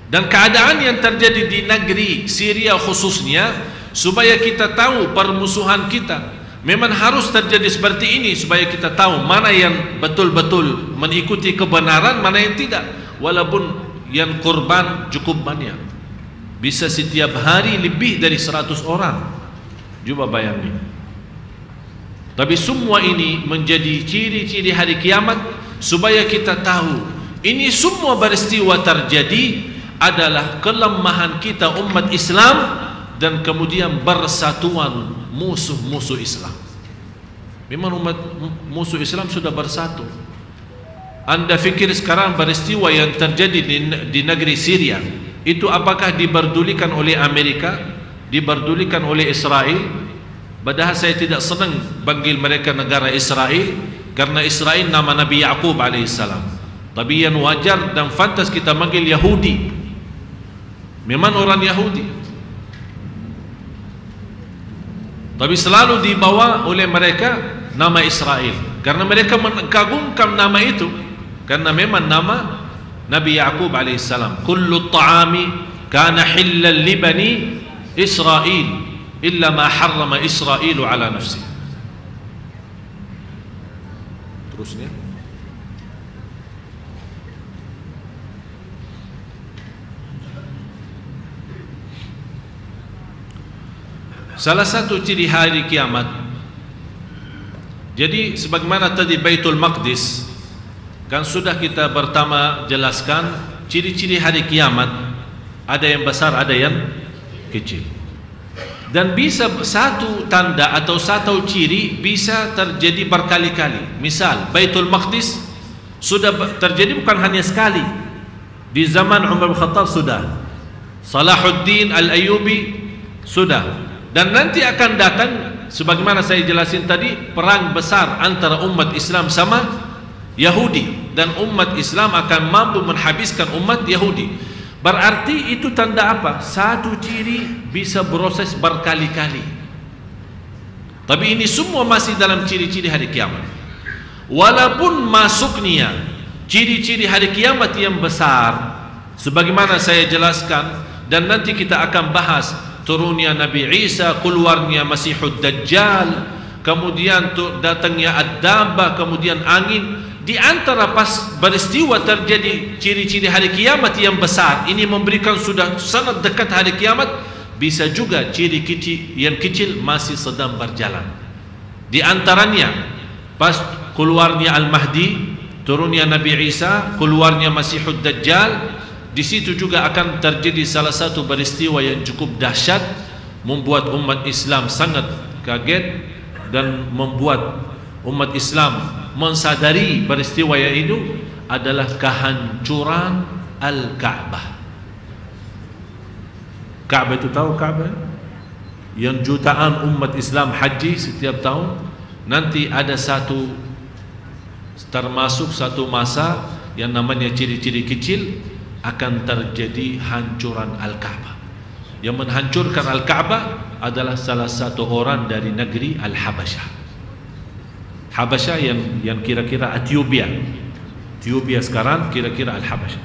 [SPEAKER 2] Dan keadaan yang terjadi di negeri Syria khususnya, supaya kita tahu permusuhan kita memang harus terjadi seperti ini, supaya kita tahu mana yang betul-betul mengikuti kebenaran, mana yang tidak. Walaupun yang korban cukup banyak, bisa setiap hari lebih dari 100 orang. Coba bayangin. Tapi semua ini menjadi ciri-ciri hari kiamat, supaya kita tahu ini semua peristiwa terjadi adalah kelemahan kita umat Islam, dan kemudian bersatuan musuh-musuh Islam. Memang umat musuh Islam sudah bersatu. Anda fikir sekarang peristiwa yang terjadi di negeri Syria itu apakah diberdulikan oleh Amerika, diberdulikan oleh Israel? Padahal saya tidak senang panggil mereka negara Israel, karena Israel nama Nabi Yaqub alaihissalam. Tapi yang wajar dan fantas kita panggil Yahudi. Memang orang Yahudi, tapi selalu dibawa oleh mereka nama Israel, karena mereka mengagungkan nama itu, karena memang nama Nabi Yaqub alaihissalam. Kullu ta'ami kana hillan li bani Israel illa ma harrama Israel ala nafsi. Terusnya, salah satu ciri hari kiamat. Jadi sebagaimana tadi Baitul Maqdis kan sudah kita pertama jelaskan, ciri-ciri hari kiamat ada yang besar, ada yang kecil. Dan bisa satu tanda atau satu ciri bisa terjadi berkali-kali. Misal Baitul Maqdis sudah terjadi bukan hanya sekali. Di zaman Umar bin Khattab sudah, Salahuddin Al-Ayyubi sudah. Dan nanti akan datang, sebagaimana saya jelasin tadi, perang besar antara umat Islam sama Yahudi, dan umat Islam akan mampu menghabiskan umat Yahudi. Berarti itu tanda apa? Satu ciri bisa proses berkali-kali. Tapi ini semua masih dalam ciri-ciri hari kiamat. Walaupun masuknya ciri-ciri hari kiamat yang besar, sebagaimana saya jelaskan, dan nanti kita akan bahas turunnya Nabi Isa, keluarnya Masihud Dajjal, kemudian datangnya Ad-Dabah, kemudian angin, di antara pas peristiwa terjadi ciri-ciri hari kiamat yang besar ini memberikan sudah sangat dekat hari kiamat, bisa juga ciri yang kecil masih sedang berjalan. Di antaranya pas keluarnya Al-Mahdi, turunnya Nabi Isa, keluarnya Masihud Dajjal, di situ juga akan terjadi salah satu peristiwa yang cukup dahsyat, membuat umat Islam sangat kaget dan membuat umat Islam mensadari peristiwa yang itu adalah kehancuran Al-Ka'bah. Ka'bah itu tahu Ka'bah? Yang jutaan umat Islam haji setiap tahun, nanti ada termasuk satu masa yang namanya ciri-ciri kecil akan terjadi hancuran Al-Ka'bah. Yang menghancurkan Al-Ka'bah adalah salah satu orang dari negeri Al-Habasyah. Habasyah yang kira-kira Ethiopia sekarang kira-kira Al-Habasyah.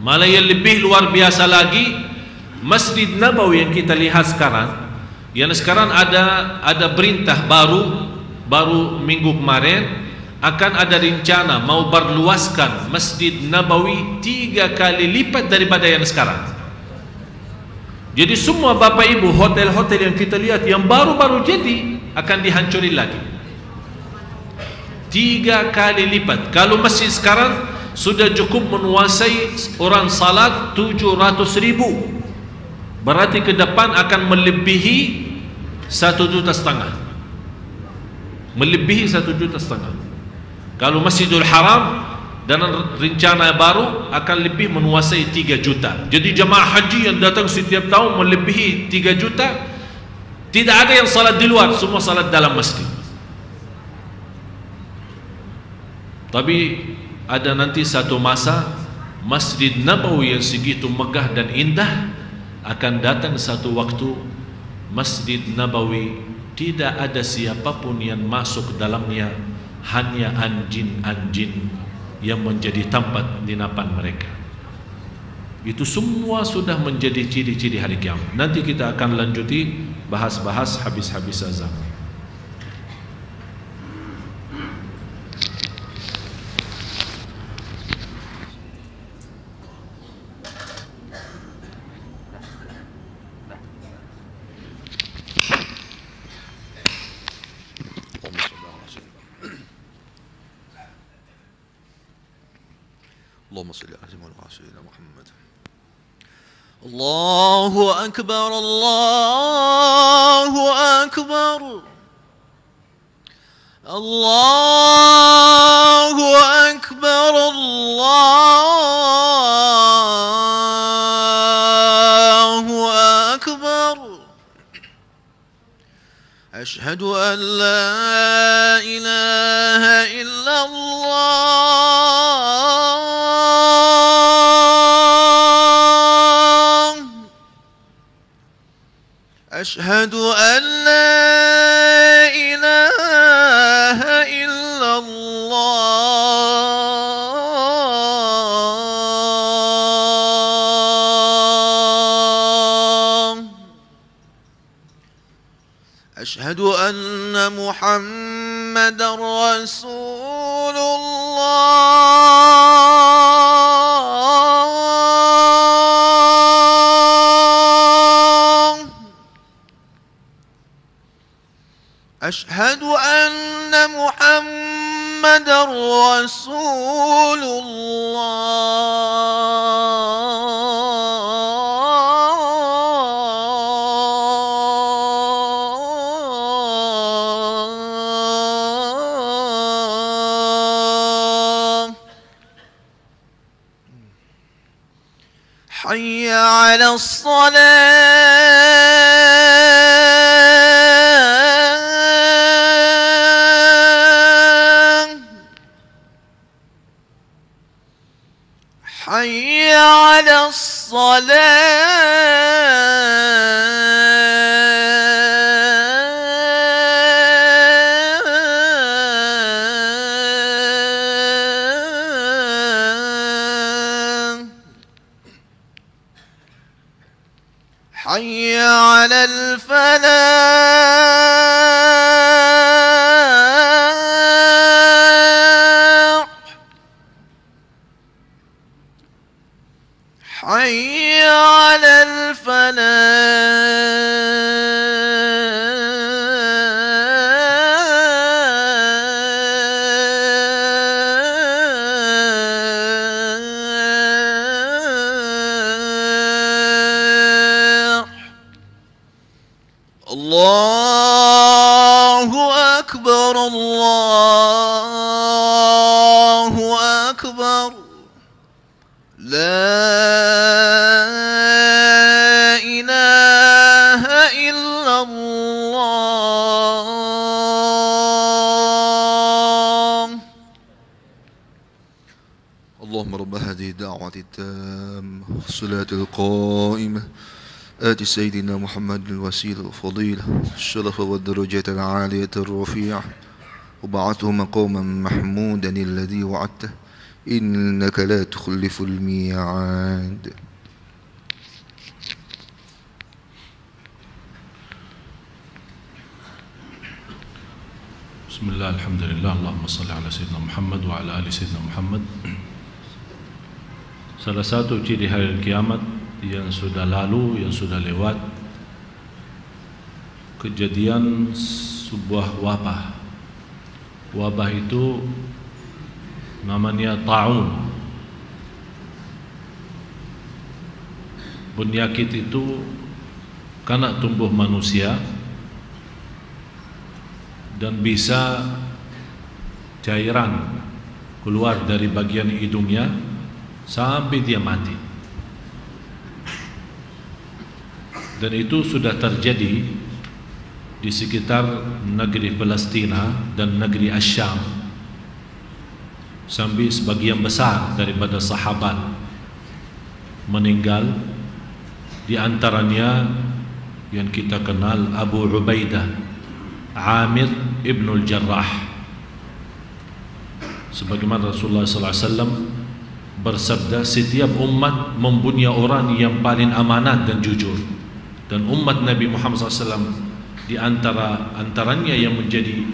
[SPEAKER 2] Malah yang lebih luar biasa lagi, Masjid Nabawi yang kita lihat sekarang, yang sekarang ada perintah baru minggu kemarin, akan ada rencana mau berluaskan Masjid Nabawi 3 kali lipat daripada yang sekarang. Jadi semua Bapak Ibu, hotel-hotel yang kita lihat yang baru-baru jadi akan dihancuri lagi 3 kali lipat. Kalau masjid sekarang sudah cukup menguasai orang salat 700.000, berarti ke depan akan melebihi 1,5 juta. Melebihi 1,5 juta. Kalau Masjidul Haram dengan rencana baru akan lebih menguasai 3 juta. Jadi jemaah haji yang datang setiap tahun melebihi 3 juta. Tidak ada yang salat di luar, semua salat dalam masjid. Tapi ada nanti satu masa Masjid Nabawi yang segitu megah dan indah, akan datang satu waktu Masjid Nabawi tidak ada siapapun yang masuk dalamnya, hanya anjing-anjing yang menjadi tempat dinapan mereka. Itu semua sudah menjadi ciri-ciri hari kiamat. Nanti kita akan lanjuti bahas-bahas habis-habis azan.
[SPEAKER 3] اللهم صل على سيدنا محمد. الله أكبر الله أكبر الله أكبر الله أكبر. أشهد أن لا إله إلا الله. أشهد أن لا إله إلا الله. أشهد أن محمدا رسول الله. أشهد أن محمدا رسول الله. حي على الصلاة. حي على الصلاة. حي على الفلاح. حي على الفلاح الله أكبر الله أكبر لا إله إلا الله.
[SPEAKER 4] اللهم رب هذه الدعوة التامة والصلاة القائمة آت سيدنا محمد الوسيلة والفضيلة الشرف والدرجة العالية الرفيعة وبعثه مقاما محمودا الذي وعدته إنك لا تخلف الميعاد.
[SPEAKER 2] بسم الله الحمد لله اللهم صل على سيدنا محمد وعلى آل سيدنا Muhammad. Salah satu ciri hari kiamat yang sudah lalu, yang sudah lewat, kejadian sebuah wabah. Wabah itu namanya ta'un. Penyakit itu kena tumbuh manusia dan bisa cairan keluar dari bagian hidungnya sampai dia mati. Dan itu sudah terjadi di sekitar negeri Palestina dan negeri Asyam, sampai sebagian besar daripada sahabat meninggal. Di antaranya yang kita kenal Abu Ubaidah Amir ibn al-Jarrah, sebagaimana Rasulullah SAW bersabda, setiap umat mempunyai orang yang paling amanat dan jujur, dan umat Nabi Muhammad SAW di antaranya yang menjadi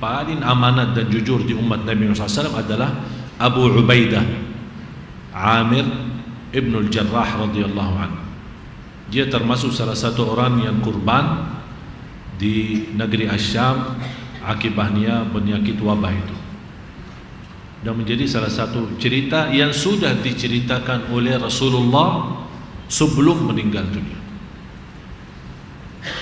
[SPEAKER 2] paling amanat dan jujur di umat Nabi Muhammad SAW adalah Abu Ubaidah Amir ibn al-Jarrah radhiyallahu anhu. Dia termasuk salah satu orang yang kurban di negeri Asyam akibatnya penyakit wabah itu, dan menjadi salah satu cerita yang sudah diceritakan oleh Rasulullah sebelum meninggal dunia.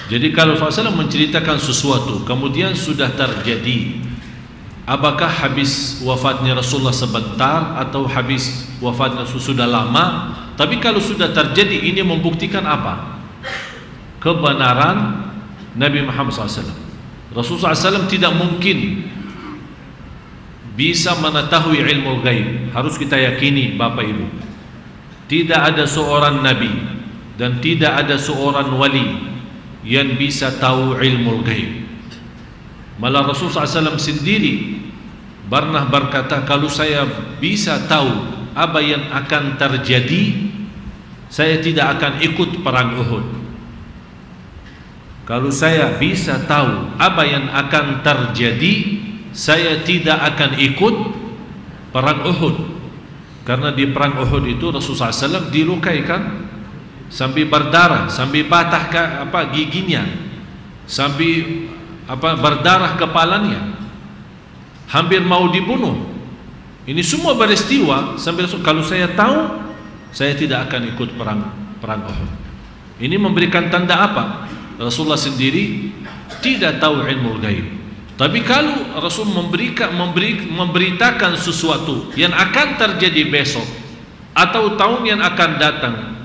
[SPEAKER 2] Jadi kalau Rasulullah menceritakan sesuatu kemudian sudah terjadi, apakah habis wafatnya Rasulullah sebentar atau habis wafatnya sudah lama? Tapi kalau sudah terjadi, ini membuktikan apa? Kebenaran Nabi Muhammad SAW. Rasulullah SAW tidak mungkin bisa mengetahui ilmu ghaib. Harus kita yakini Bapak Ibu, tidak ada seorang Nabi dan tidak ada seorang wali yang bisa tahu ilmu ghaib. Malah Rasulullah SAW sendiri pernah berkata, kalau saya bisa tahu apa yang akan terjadi, saya tidak akan ikut perang Uhud. Kalau saya bisa tahu apa yang akan terjadi, saya tidak akan ikut perang Uhud. Karena di perang Uhud itu Rasulullah SAW dilukai kan, sampai berdarah, sampai patah giginya, sampai berdarah kepalanya, hampir mau dibunuh. Ini semua peristiwa sampai kalau saya tahu, saya tidak akan ikut perang Uhud. Ini memberikan tanda apa? Rasulullah sendiri tidak tahu ilmu ghaib. Tapi kalau Rasul memberitakan sesuatu yang akan terjadi besok, atau tahun yang akan datang,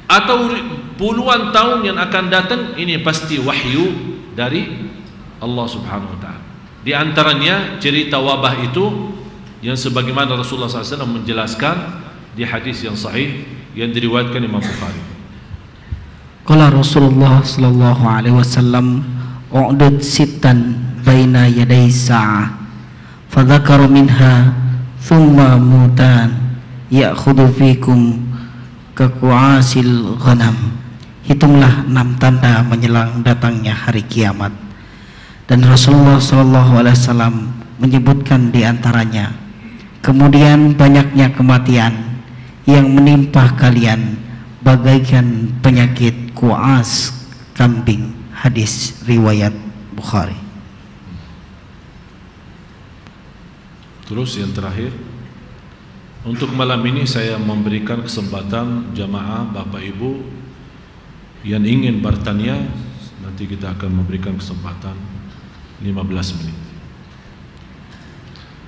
[SPEAKER 2] atau puluhan tahun yang akan datang, ini pasti wahyu dari Allah Subhanahu wa ta'ala. Di antaranya cerita wabah itu yang sebagaimana Rasulullah SAW menjelaskan di hadis yang sahih yang diriwayatkan Imam Bukhari.
[SPEAKER 1] Qala Rasulullah sallallahu alaihi wasallam, u'dud sittan baina yaday sa'ah, fadzakaru minha thumma mutan ya'khudhu fikum kaku'asil ghanam. Hitunglah 6 tanda menjelang datangnya hari kiamat. Dan Rasulullah sallallahu alaihi wasallam menyebutkan di antaranya, kemudian banyaknya kematian yang menimpa kalian bagaikan penyakit kuas kambing. Hadis riwayat Bukhari.
[SPEAKER 2] Terus yang terakhir, untuk malam ini saya memberikan kesempatan jamaah Bapak Ibu yang ingin bertanya. Nanti kita akan memberikan kesempatan 15 menit.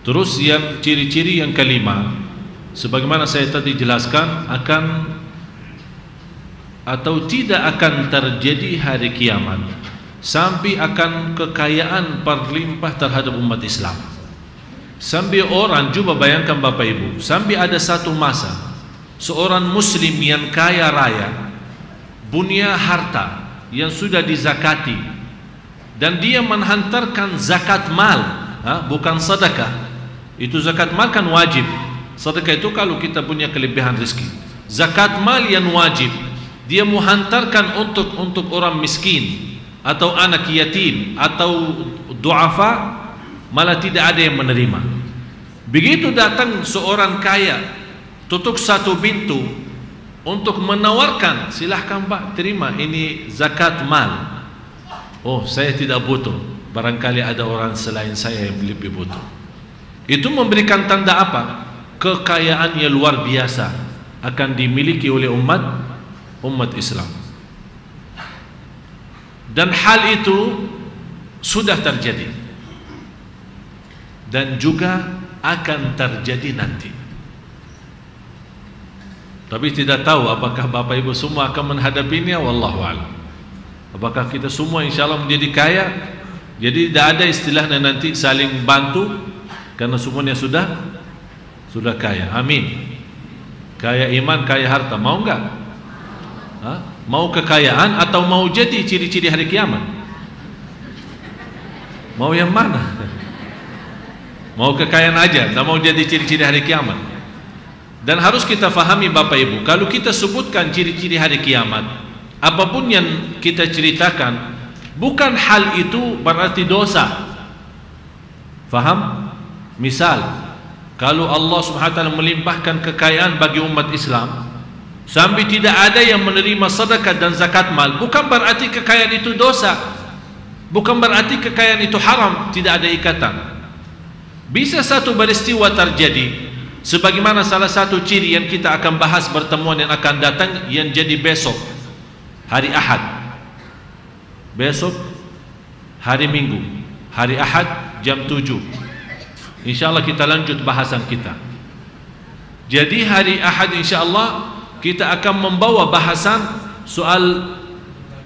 [SPEAKER 2] Terus yang ciri-ciri yang kelima, sebagaimana saya tadi jelaskan, akan atau tidak akan terjadi hari kiamat sampai akan kekayaan berlimpah terhadap umat Islam. Sampai orang, coba bayangkan Bapak Ibu, sampai ada satu masa seorang muslim yang kaya raya punya harta yang sudah dizakati dan dia menghantarkan zakat mal, bukan sedekah. Itu zakat mal kan wajib. Sedekah itu kalau kita punya kelebihan rezeki. Zakat mal yang wajib dia menghantarkan untuk orang miskin atau anak yatim atau duafa, malah tidak ada yang menerima. Begitu datang seorang kaya tutup satu pintu untuk menawarkan, silahkan Pak, terima ini zakat mal. Oh, saya tidak butuh, barangkali ada orang selain saya yang lebih butuh. Itu memberikan tanda apa? Kekayaan yang luar biasa akan dimiliki oleh umat Islam. Dan hal itu sudah terjadi dan juga akan terjadi nanti. Tapi tidak tahu apakah Bapak Ibu semua akan menghadapinya, wallahu a'lam. Apakah kita semua insyaAllah menjadi kaya? Jadi tidak ada istilahnya nanti saling bantu, karena semuanya sudah kaya. Amin. Kaya iman, kaya harta. Mau enggak? Mau kekayaan atau mau jadi ciri-ciri hari kiamat? Mau yang mana? Mau kekayaan aja, tak mau jadi ciri-ciri hari kiamat. Dan harus kita fahami Bapak Ibu, kalau kita sebutkan ciri-ciri hari kiamat, apapun yang kita ceritakan, bukan hal itu berarti dosa. Faham? Misal, kalau Allah SWT melimpahkan kekayaan bagi umat Islam sampai tidak ada yang menerima sedekah dan zakat mal, bukan berarti kekayaan itu dosa, bukan berarti kekayaan itu haram, tidak ada ikatan. Bisa satu peristiwa terjadi, sebagaimana salah satu ciri yang kita akan bahas pertemuan yang akan datang, yang jadi besok hari Ahad, besok hari Minggu, hari Ahad jam 7. InsyaAllah kita lanjut bahasan kita. Jadi hari Ahad insyaAllah kita akan membawa bahasan soal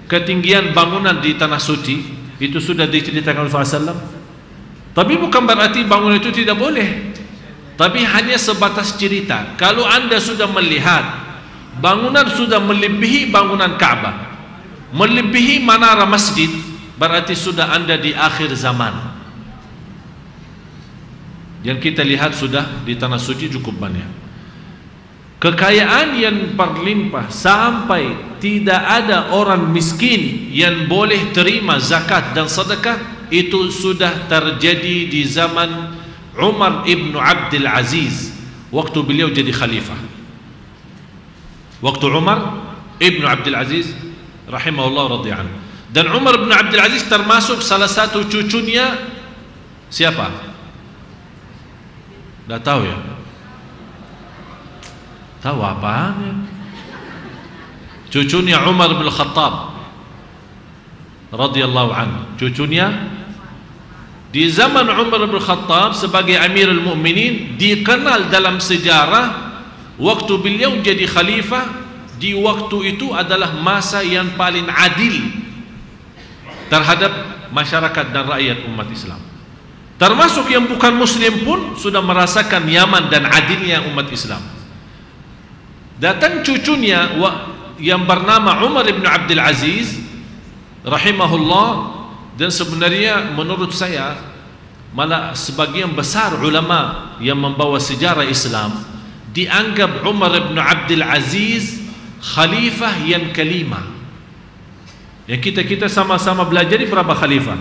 [SPEAKER 2] ketinggian bangunan di Tanah Suci. Itu sudah diceritakan Rasulullah SAW. Tapi bukan berarti bangunan itu tidak boleh, tapi hanya sebatas cerita. Kalau anda sudah melihat bangunan sudah melebihi bangunan Ka'bah, melebihi menara masjid, berarti sudah anda di akhir zaman. Yang kita lihat sudah di Tanah Suci cukup banyak kekayaan yang berlimpah sampai tidak ada orang miskin yang boleh terima zakat dan sedekah. Itu sudah terjadi di zaman Umar ibn Abdul Aziz waktu beliau jadi khalifah. Waktu Umar ibn Abdul Aziz rahimahullah radhiyallahu anhu. Dan Umar ibn Abdul Aziz termasuk salah satu cucunya siapa? Dah tahu ya? Tahu apaan ya? Cucunya Umar bin Khattab radhiyallahu anhu. Cucunya di zaman Umar bin Khattab sebagai Amirul Mukminin, dikenal dalam sejarah waktu beliau jadi khalifah, di waktu itu adalah masa yang paling adil terhadap masyarakat dan rakyat umat Islam. Termasuk yang bukan muslim pun sudah merasakan nyaman dan adilnya umat Islam. Datang cucunya yang bernama Umar bin Abdul Aziz rahimahullah. Dan sebenarnya menurut saya malah sebagian besar ulama yang membawa sejarah Islam dianggap Umar bin Abdul Aziz khalifah yang kelima. Yang kita sama-sama belajar berapa khalifah?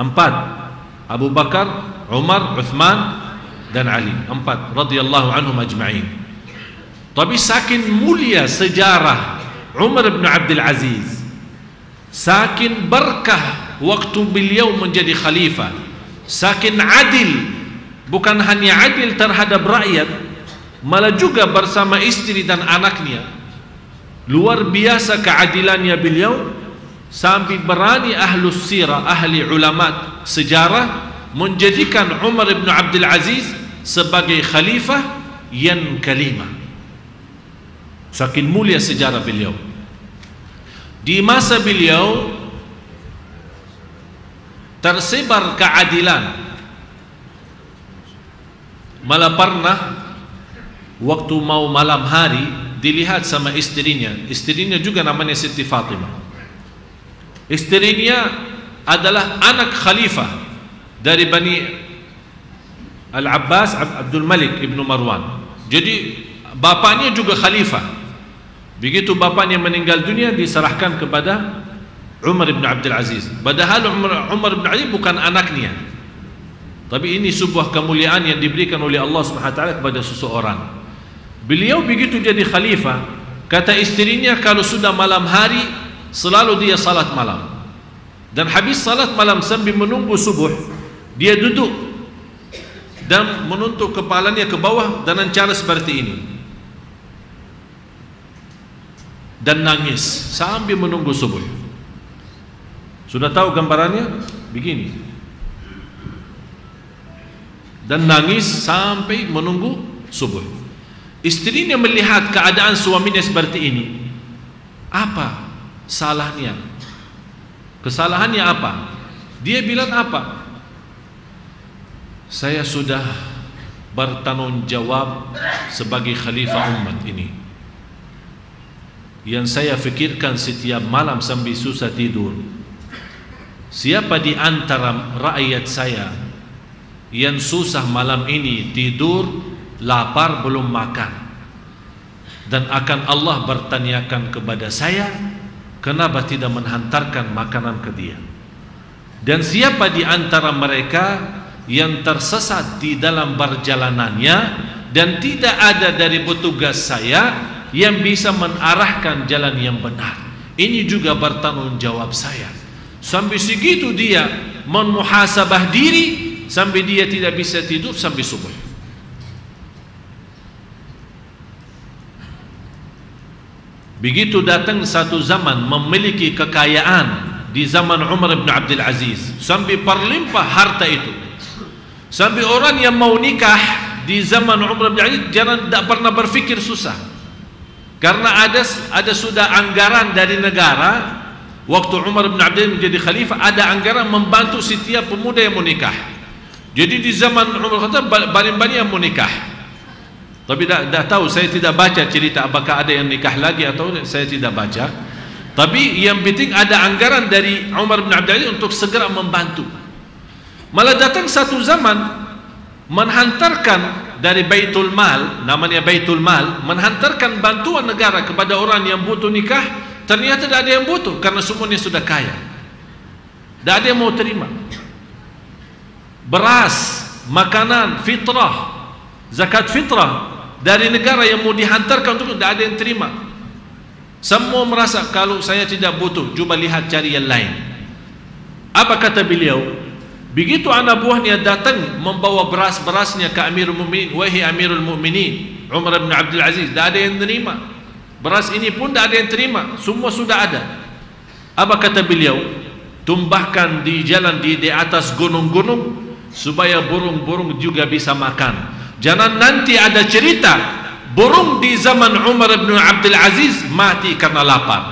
[SPEAKER 2] 4. Abu Bakar, Umar, Uthman dan Ali. 4 radhiyallahu anhum ajma'in. Tapi saking mulia sejarah Umar bin Abdul Aziz, saking berkah waktu beliau menjadi khalifah, saking adil, bukan hanya adil terhadap rakyat, malah juga bersama istri dan anaknya. Luar biasa keadilannya beliau, sampai berani ahlus sirah, ahli ulama sejarah menjadikan Umar bin Abdul Aziz sebagai khalifah yang kelima. Saking mulia sejarah beliau. Di masa beliau tersebar keadilan. Malah pernah waktu mau malam hari dilihat sama istrinya juga namanya Siti Fatimah. Istrinya adalah anak khalifah dari Bani Al-Abbas Abdul Malik ibnu Marwan. Jadi bapaknya juga khalifah. Begitu bapaknya meninggal dunia, diserahkan kepada Umar bin Abdul Aziz. Padahal Umar bin Aziz bukan anaknya, tapi ini sebuah kemuliaan yang diberikan oleh Allah SWT kepada seseorang. Beliau begitu jadi khalifah, kata istrinya kalau sudah malam hari selalu dia salat malam, dan habis salat malam sambil menunggu subuh dia duduk dan menuntuk kepalanya ke bawah dengan cara seperti ini dan nangis sambil menunggu subuh. Sudah tahu gambarannya? Begini. Dan nangis sampai menunggu subuh. Istrinya melihat keadaan suaminya seperti ini. Apa salahnya? Kesalahannya apa? Dia bilang apa? Saya sudah bertanggung jawab sebagai khalifah umat ini. Yang saya fikirkan setiap malam sampai susah tidur, siapa di antara rakyat saya yang susah malam ini tidur, lapar, belum makan, dan akan Allah bertanyakan kepada saya, kenapa tidak menghantarkan makanan ke dia? Dan siapa di antara mereka yang tersesat di dalam perjalanannya dan tidak ada dari petugas saya yang bisa mengarahkan jalan yang benar? Ini juga bertanggung jawab saya. Sampai segitu dia memuhasabah diri, sampai dia tidak bisa tidur sampai subuh. Begitu datang satu zaman memiliki kekayaan di zaman Umar bin Abdul Aziz, sampai berlimpah harta itu, sampai orang yang mau nikah di zaman Umar bin Abdul Aziz jangan tak pernah berfikir susah, karena ada sudah anggaran dari negara. Waktu Umar bin Abdul Aziz menjadi khalifah, ada anggaran membantu setiap pemuda yang mau nikah. Jadi di zaman Umar kata banyak-banyak yang mau nikah. Tapi dah tahu, saya tidak baca cerita apakah ada yang nikah lagi atau saya tidak baca. Tapi yang penting ada anggaran dari Umar bin Abdul Aziz untuk segera membantu. Malah datang satu zaman menghantarkan dari Baitul Mal, namanya Baitul Mal, menghantarkan bantuan negara kepada orang yang butuh nikah. Ternyata tidak ada yang butuh karena semuanya sudah kaya. Tidak ada yang mau terima. Beras, makanan, fitrah, zakat fitrah dari negara yang mau dihantarkan untuk, tidak ada yang terima. Semua merasa kalau saya tidak butuh, coba lihat cari yang lain. Apa kata beliau? Begitu anak buahnya datang membawa beras-berasnya ke Amirul Mukminin, wahai Amirul Mukminin Umar bin Abdul Aziz, tidak ada yang terima. Beras ini pun tidak ada yang terima, semua sudah ada. Apa kata beliau? Tumbahkan di jalan di atas gunung-gunung supaya burung-burung juga bisa makan. Jangan nanti ada cerita burung di zaman Umar bin Abdul Aziz mati karena lapar.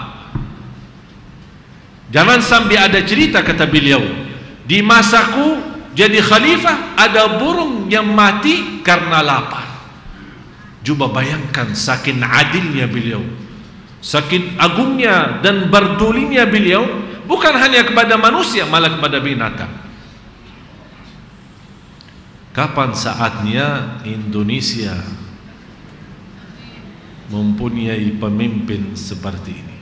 [SPEAKER 2] Jangan sampai ada cerita, kata beliau, di masaku jadi khalifah ada burung yang mati karena lapar. Coba bayangkan saking adilnya beliau, saking agungnya dan berdulinya beliau, bukan hanya kepada manusia, malah kepada binatang. Kapan saatnya Indonesia mempunyai pemimpin seperti ini?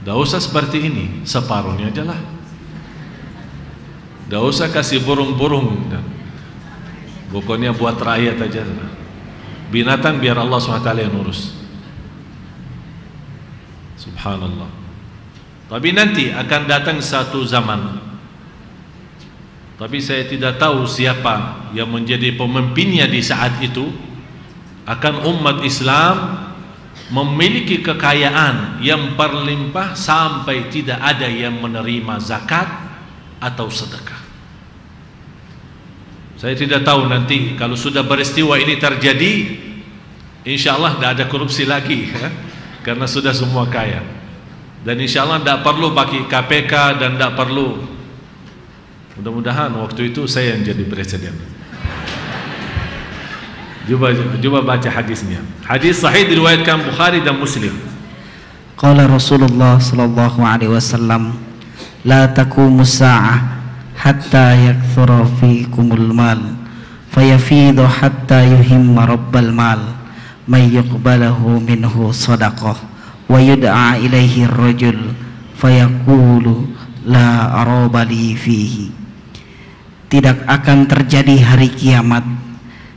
[SPEAKER 2] Tidak usah seperti ini, separuhnya aja lah. Tidak usah kasih burung-burung, pokoknya buat rakyat aja. binatang biar Allah SWT yang urus. Subhanallah. Tapi nanti akan datang satu zaman, tapi saya tidak tahu siapa yang menjadi pemimpinnya di saat itu, akan umat Islam memiliki kekayaan yang berlimpah sampai tidak ada yang menerima zakat atau sedekah. Saya tidak tahu nanti kalau sudah peristiwa ini terjadi, insya Allah tidak ada korupsi lagi ya? Karena sudah semua kaya. Dan insya Allah tidak perlu bagi KPK dan tidak perlu. Mudah-mudahan waktu itu saya yang jadi presiden. Coba baca hadisnya. Hadis sahih diriwayatkan Bukhari dan Muslim.
[SPEAKER 1] Qala Rasulullah sallallahu alaihi wasallam, la taqumu sa'ah hatta yakthura fikumul mal fayafidu hatta yuhimma rabbal mal may yuqbalahu minhu sadaqah wa yud'a ilaihi ar-rajul fayaqulu la arabali fihi. Tidak akan terjadi hari kiamat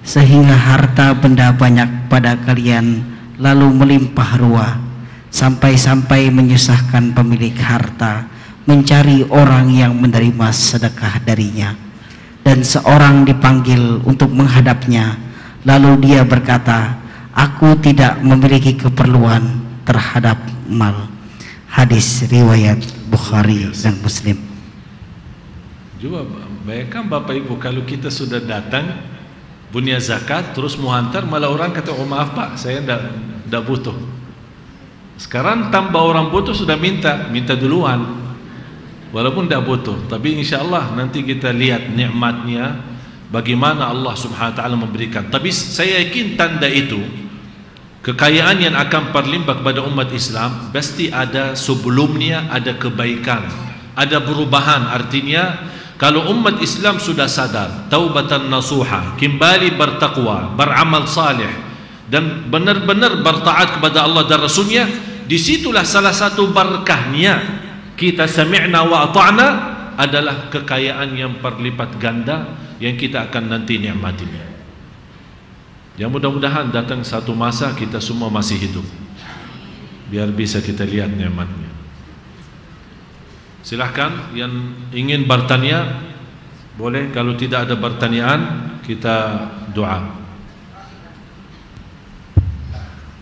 [SPEAKER 1] sehingga harta benda banyak pada kalian lalu melimpah ruah sampai-sampai menyusahkan pemilik harta mencari orang yang menerima sedekah darinya, dan seorang dipanggil untuk menghadapnya lalu dia berkata, aku tidak memiliki keperluan terhadap mal. Hadis riwayat Bukhari dan Muslim.
[SPEAKER 2] Coba bayangkan Bapak Ibu, kalau kita sudah datang punya zakat terus mau hantar, malah orang kata, oh maaf Pak, saya tidak butuh. Sekarang tambah orang butuh sudah minta duluan, walaupun tidak butuh. Tapi insya Allah nanti kita lihat nikmatnya bagaimana Allah Subhanahu Wa Taala memberikan. Tapi saya yakin tanda itu, kekayaan yang akan berlimpah kepada umat Islam pasti ada sebelumnya, ada kebaikan, ada perubahan. Artinya kalau umat Islam sudah sadar, taubatan nasuha, kembali bertakwa, beramal saleh, dan benar-benar bertaat kepada Allah dan Rasulnya, disitulah salah satu berkahnya kita sami'na wa ata'na adalah kekayaan yang berlipat ganda yang kita akan nanti nikmatinya. Yang mudah-mudahan datang satu masa kita semua masih hidup, biar bisa kita lihat nikmatnya. Silahkan yang ingin bertanya boleh, kalau tidak ada pertanyaan kita doa.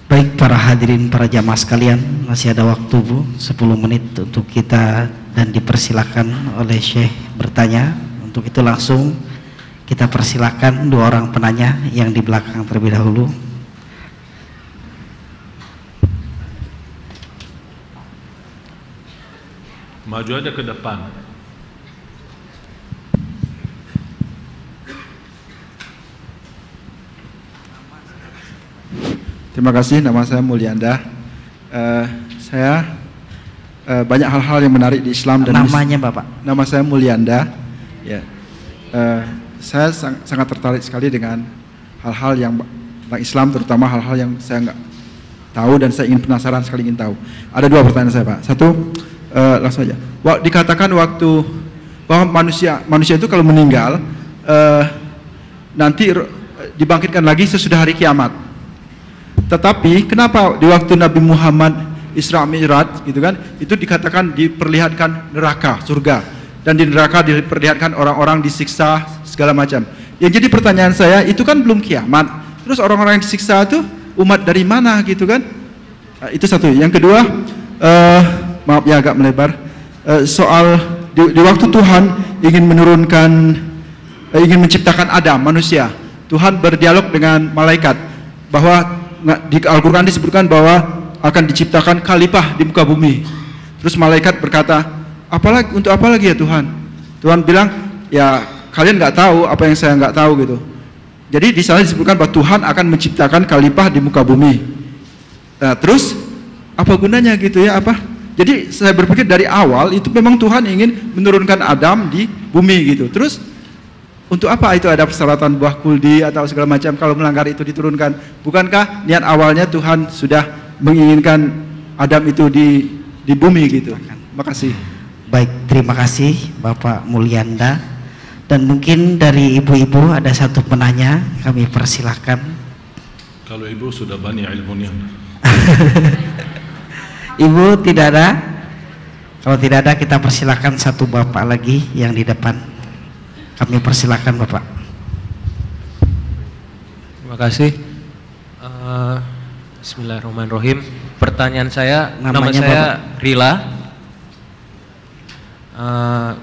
[SPEAKER 1] Baik para hadirin, para jamaah sekalian, masih ada waktu Bu, 10 menit untuk kita, dan dipersilakan oleh Syekh bertanya. Untuk itu langsung kita persilakan dua orang penanya yang di belakang terlebih dahulu.
[SPEAKER 2] Maju aja ke depan.
[SPEAKER 5] Terima kasih, nama saya Mulyanda. Saya banyak hal-hal yang menarik di Islam dan
[SPEAKER 1] namanya Bapak?
[SPEAKER 5] Nama saya Mulyanda. Ya, saya sangat tertarik sekali dengan hal-hal yang tentang Islam, terutama hal-hal yang saya nggak tahu dan saya ingin penasaran sekali ingin tahu. Ada dua pertanyaan saya Pak. Satu, langsung aja. Dikatakan waktu bahwa manusia itu kalau meninggal nanti dibangkitkan lagi sesudah hari kiamat. Tetapi kenapa di waktu Nabi Muhammad Isra Mi'raj gitu kan, itu dikatakan diperlihatkan neraka, surga, dan di neraka diperlihatkan orang-orang disiksa segala macam. Yang jadi pertanyaan saya, itu kan belum kiamat. Terus orang-orang yang disiksa itu umat dari mana gitu kan? Itu satu. Yang kedua, maaf ya agak melebar, soal di waktu Tuhan ingin menciptakan Adam, manusia, Tuhan berdialog dengan malaikat bahwa di Al-Quran disebutkan bahwa akan diciptakan khalifah di muka bumi. Terus malaikat berkata, untuk apa lagi ya Tuhan? Tuhan bilang, ya kalian nggak tahu apa yang saya nggak tahu gitu. Jadi di sana disebutkan bahwa Tuhan akan menciptakan khalifah di muka bumi. Nah, terus apa gunanya gitu ya, apa? Jadi saya berpikir dari awal itu memang Tuhan ingin menurunkan Adam di bumi gitu. Terus untuk apa itu ada persyaratan buah kuldi atau segala macam kalau melanggar itu diturunkan? Bukankah niat awalnya Tuhan sudah menginginkan Adam itu di bumi gitu? Terima kasih.
[SPEAKER 1] Baik, terima kasih Bapak Mulyanda. Dan mungkin dari ibu-ibu ada satu penanya, kami persilahkan.
[SPEAKER 2] Kalau ibu sudah banyak ilmunya.
[SPEAKER 1] Ibu tidak ada? Kalau tidak ada, kita persilakan satu bapak lagi yang di depan. Kami persilakan bapak.
[SPEAKER 6] Terima kasih. Bismillahirrahmanirrahim. Pertanyaan saya, nama saya Rila.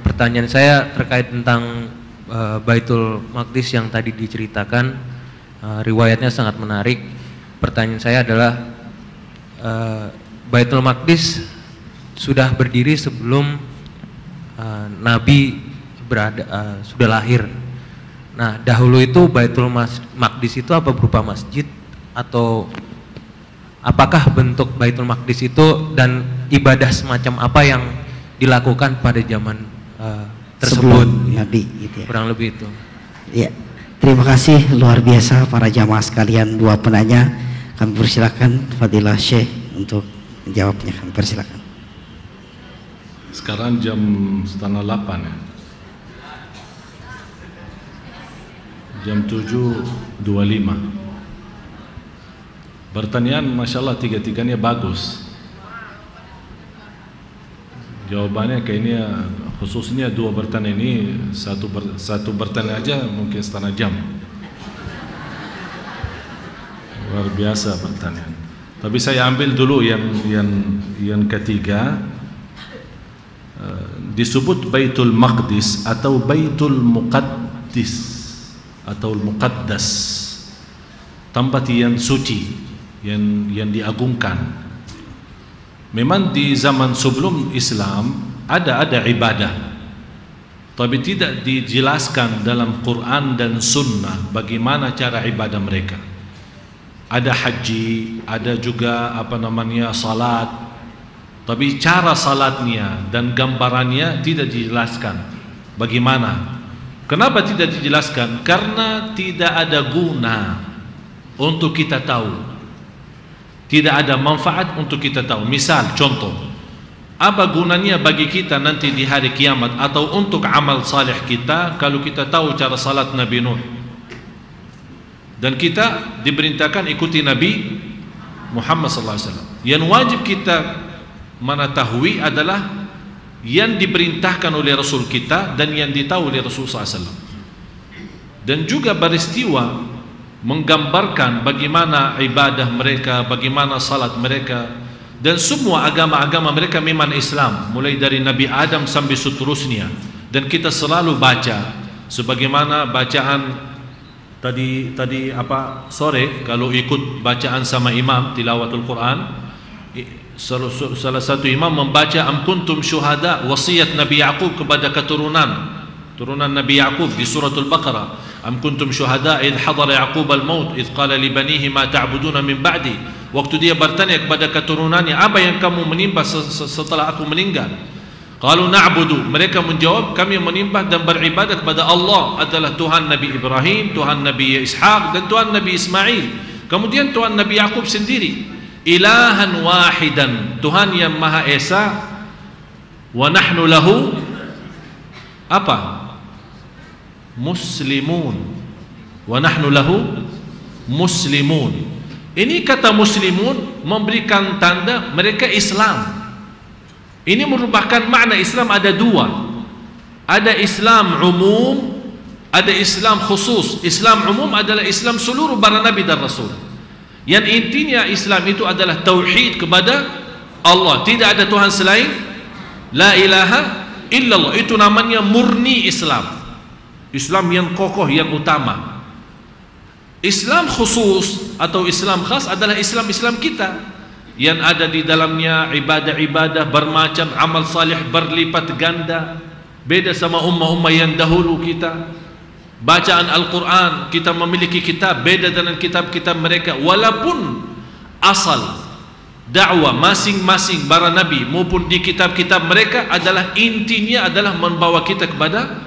[SPEAKER 6] Pertanyaan saya terkait tentang Baitul Maqdis yang tadi diceritakan. Riwayatnya sangat menarik. Pertanyaan saya adalah Baitul Maqdis sudah berdiri sebelum Nabi sudah lahir. Nah, dahulu itu Baitul Maqdis itu apa berupa masjid atau apakah bentuk Baitul Maqdis itu dan ibadah semacam apa yang dilakukan pada zaman tersebut?
[SPEAKER 1] Sebelum Nabi gitu ya.
[SPEAKER 6] Kurang lebih itu.
[SPEAKER 1] Ya. Terima kasih luar biasa para jamaah sekalian, dua penanya. Kami persilakan Fadilah Syekh untuk menjawabnya. Kami persilakan.
[SPEAKER 2] Sekarang jam 7:30 ya. Jam 7.25. Pertanyaan Masya Allah tiga-tiganya bagus. Jawabannya kayaknya khususnya dua pertanyaan ini satu pertanyaan aja mungkin setengah jam. Luar biasa pertanyaan. Tapi saya ambil dulu yang ketiga. Disebut Baitul Maqdis atau Baitul Muqaddis atau Muqaddas, tempat yang suci, yang diagungkan. Memang di zaman sebelum Islam ada ibadah, tapi tidak dijelaskan dalam Quran dan Sunnah bagaimana cara ibadah mereka. Ada haji, ada juga salat, tapi cara salatnya dan gambarannya tidak dijelaskan bagaimana. Kenapa tidak dijelaskan? Karena tidak ada guna untuk kita tahu, tidak ada manfaat untuk kita tahu. Misal, contoh, apa gunanya bagi kita nanti di hari kiamat atau untuk amal saleh kita kalau kita tahu cara salat Nabi Nuh dan kita diperintahkan ikuti Nabi Muhammad SAW? Yang wajib kita mengetahui adalah yang diperintahkan oleh Rasul kita dan yang ditahu oleh Rasul SAW, dan juga beristiwa menggambarkan bagaimana ibadah mereka, bagaimana salat mereka, dan semua agama-agama mereka memang Islam, mulai dari Nabi Adam sampai seterusnya. Dan kita selalu baca sebagaimana bacaan tadi sore kalau ikut bacaan sama imam tilawatul Quran. Salah satu imam membaca am kuntum syuhada, wasiat Nabi Yaqub kepada keturunan Nabi Yaqub di suratul Baqarah. Am kuntum syuhada idh hadara Yaqub al-maut idh qala li banihi ma ta'buduna min ba'di. Waktu dia bertanya kepada keturunannya, apa yang kamu menyembah setelah aku meninggal? Qalu na'budu, mereka menjawab, kami menyembah dan beribadat kepada Allah adalah Tuhan Nabi Ibrahim, Tuhan Nabi Ishaq dan Tuhan Nabi Ismail. Kemudian Tuhan Nabi Yaqub sendiri, ilahan wahidan, Tuhan yang Maha Esa, wa nahnu lahu muslimun, wa nahnu lahu muslimun. Ini kata muslimun memberikan tanda mereka Islam. Ini merupakan makna Islam ada dua, ada Islam umum, ada Islam khusus. Islam umum adalah Islam seluruh para Nabi dan Rasul, yang intinya Islam itu adalah tauhid kepada Allah, tidak ada Tuhan selain, la ilaha illallah. Itu namanya murni Islam, Islam yang kokoh, yang utama. Islam khusus atau Islam khas adalah Islam kita yang ada di dalamnya ibadah-ibadah bermacam, amal salih berlipat ganda, beda sama ummah-ummah yang dahulu kita. Bacaan Al-Quran, kita memiliki kitab beda dengan kitab-kitab mereka, walaupun asal dakwah masing-masing para nabi maupun di kitab-kitab mereka adalah intinya adalah membawa kita kepada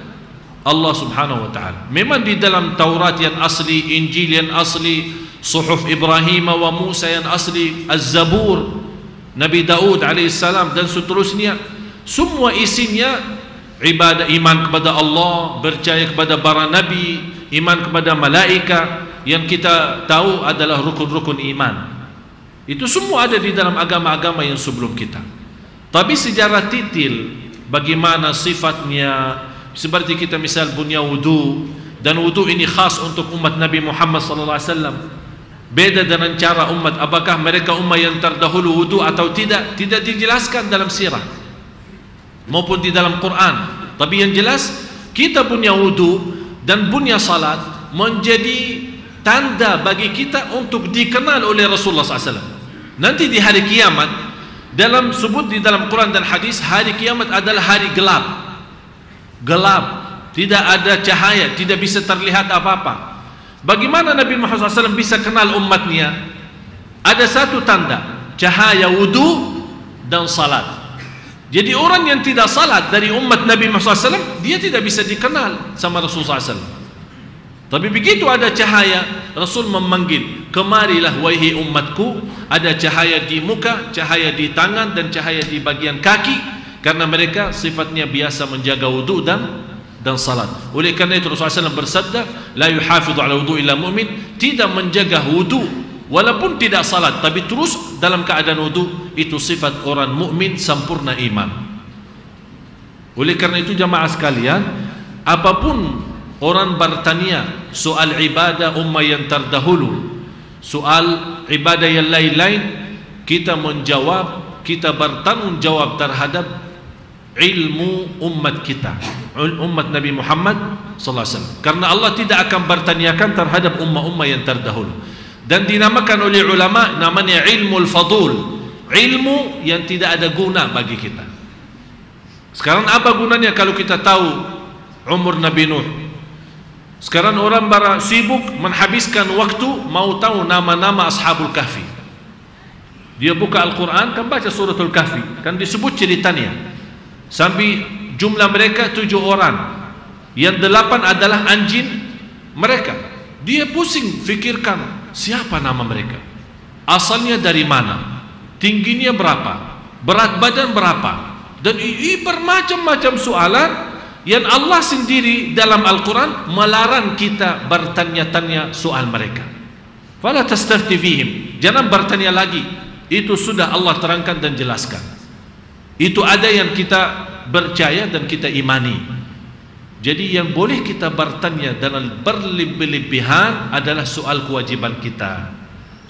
[SPEAKER 2] Allah Subhanahu wa ta'ala. Memang di dalam Taurat yang asli, Injil yang asli, Suhuf Ibrahim wa Musa yang asli, Az-Zabur Nabi Daud alaihissalam dan seterusnya, semua isinya ibadah, iman kepada Allah, percaya kepada para nabi, iman kepada malaikat, yang kita tahu adalah rukun-rukun iman. Itu semua ada di dalam agama-agama yang sebelum kita. Tapi sejarah titil, bagaimana sifatnya, seperti kita misal punya wudu, dan wudu ini khas untuk umat Nabi Muhammad SAW. Beda dengan cara umat, apakah mereka umat yang terdahulu wudu atau tidak, tidak dijelaskan dalam sirah maupun di dalam Quran. Tapi yang jelas kita punya wudu dan punya salat menjadi tanda bagi kita untuk dikenal oleh Rasulullah SAW. Nanti di hari kiamat, dalam sebut di dalam Quran dan hadis, hari kiamat adalah hari gelap. Gelap, tidak ada cahaya, tidak bisa terlihat apa-apa. Bagaimana Nabi Muhammad SAW bisa kenal umatnya? Ada satu tanda, cahaya wudu dan salat. Jadi orang yang tidak salat dari umat Nabi Muhammad SAW, dia tidak bisa dikenal sama Rasulullah SAW. Tapi begitu ada cahaya, Rasul memanggil, kemarilah wahai umatku, ada cahaya di muka, cahaya di tangan, dan cahaya di bagian kaki, karena mereka sifatnya biasa menjaga wudu dan salat. Oleh karena itu Rasulullah SAW bersabda, la yuhafidhu ala wudu illa mu'min, tidak menjaga wudu walaupun tidak salat tapi terus dalam keadaan wudu, itu sifat orang mukmin sempurna iman. Oleh karena itu jamaah sekalian, apapun orang bertanya soal ibadah umat yang terdahulu, soal ibadah yang lain-lain, kita menjawab, kita bertanggung jawab terhadap ilmu umat kita, umat Nabi Muhammad SAW. Karena Allah tidak akan bertanyakan terhadap umat-umat yang terdahulu. Dan dinamakan oleh ulama namanya ilmu al-fadul, ilmu yang tidak ada guna bagi kita. Sekarang apa gunanya kalau kita tahu umur Nabi Nuh? Sekarang orang sibuk menghabiskan waktu mau tahu nama-nama Ashabul Kahfi. Dia buka Al-Quran, kan baca suratul Kahfi, kan disebut ceritanya. Sampai jumlah mereka 7 orang, yang 8 adalah anjing mereka. Dia pusing fikirkan siapa nama mereka, asalnya dari mana, tingginya berapa, berat badan berapa, dan bermacam-macam soalan yang Allah sendiri dalam Al-Quran melarang kita bertanya-tanya soal mereka. Fala tastafti fihim, jangan bertanya lagi, itu sudah Allah terangkan dan jelaskan. Itu ada yang kita percaya dan kita imani. Jadi yang boleh kita bertanya dengan berlebih-lebihan adalah soal kewajiban kita.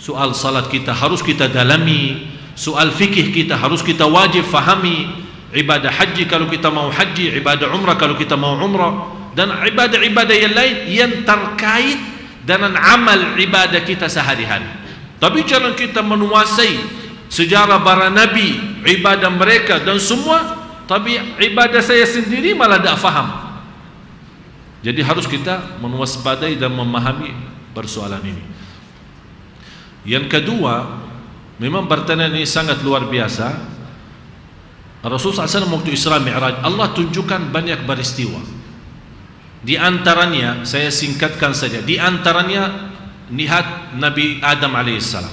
[SPEAKER 2] Soal salat kita harus kita dalami, soal fikih kita harus kita wajib fahami, ibadah haji kalau kita mau haji, ibadah umrah kalau kita mau umrah, dan ibadah-ibadah yang lain yang terkait dengan amal ibadah kita sehari-hari. Tapi jangan kita menguasai sejarah para nabi, ibadah mereka dan semua, tapi ibadah saya sendiri malah tidak faham. Jadi harus kita mewaspadai dan memahami persoalan ini. Yang kedua, memang pertanyaan ini sangat luar biasa. Rasulullah SAW waktu Isra Mi'raj, Allah tunjukkan banyak peristiwa. Di antaranya, saya singkatkan saja, di antaranya lihat Nabi Adam alaihissalam.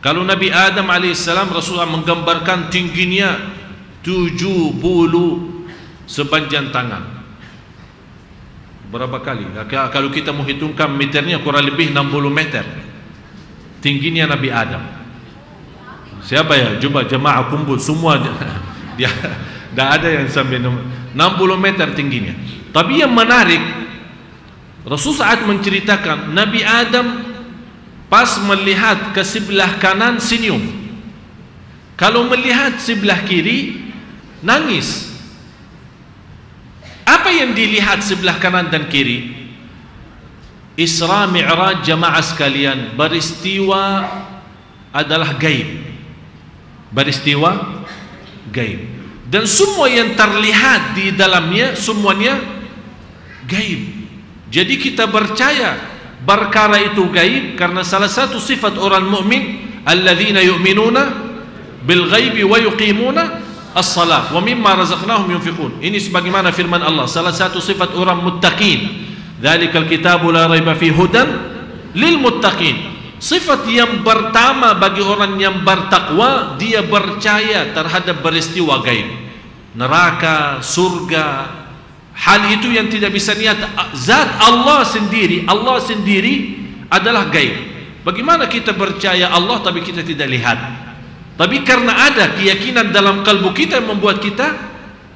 [SPEAKER 2] Kalau Nabi Adam alaihissalam, Rasulullah menggambarkan tingginya 70 sepanjang tangan. Berapa kali? Kalau kita mau hitungkan meternya kurang lebih 60 meter tingginya Nabi Adam. Siapa ya? Coba jemaah kumpul semua. Dia tidak ada yang sampai 60 meter tingginya. Tapi yang menarik, Rasul saat menceritakan Nabi Adam pas melihat ke sebelah kanan senyum, kalau melihat sebelah kiri nangis. Apa yang dilihat sebelah kanan dan kiri? Isra Mi'raj jamaah sekalian, peristiwa adalah gaib. Peristiwa gaib. Dan semua yang terlihat di dalamnya semuanya gaib. Jadi kita percaya perkara itu gaib karena salah satu sifat orang mukmin, alladzina yu'minuna bil ghaibi wa yuqimuna as-salat wa mimma razaqnahum yunfiqun. Ini sebagaimana firman Allah, salah satu sifat orang muttaqin, dzalikal kitabu la raiba fi hudan lil muttaqin. Sifat yang pertama bagi orang yang bertakwa, dia percaya terhadap peristiwa gaib, neraka, surga, hal itu yang tidak bisa lihat. Zat Allah sendiri adalah gaib. Bagaimana kita percaya Allah tapi kita tidak lihat? Tapi karena ada keyakinan dalam kalbu kita yang membuat kita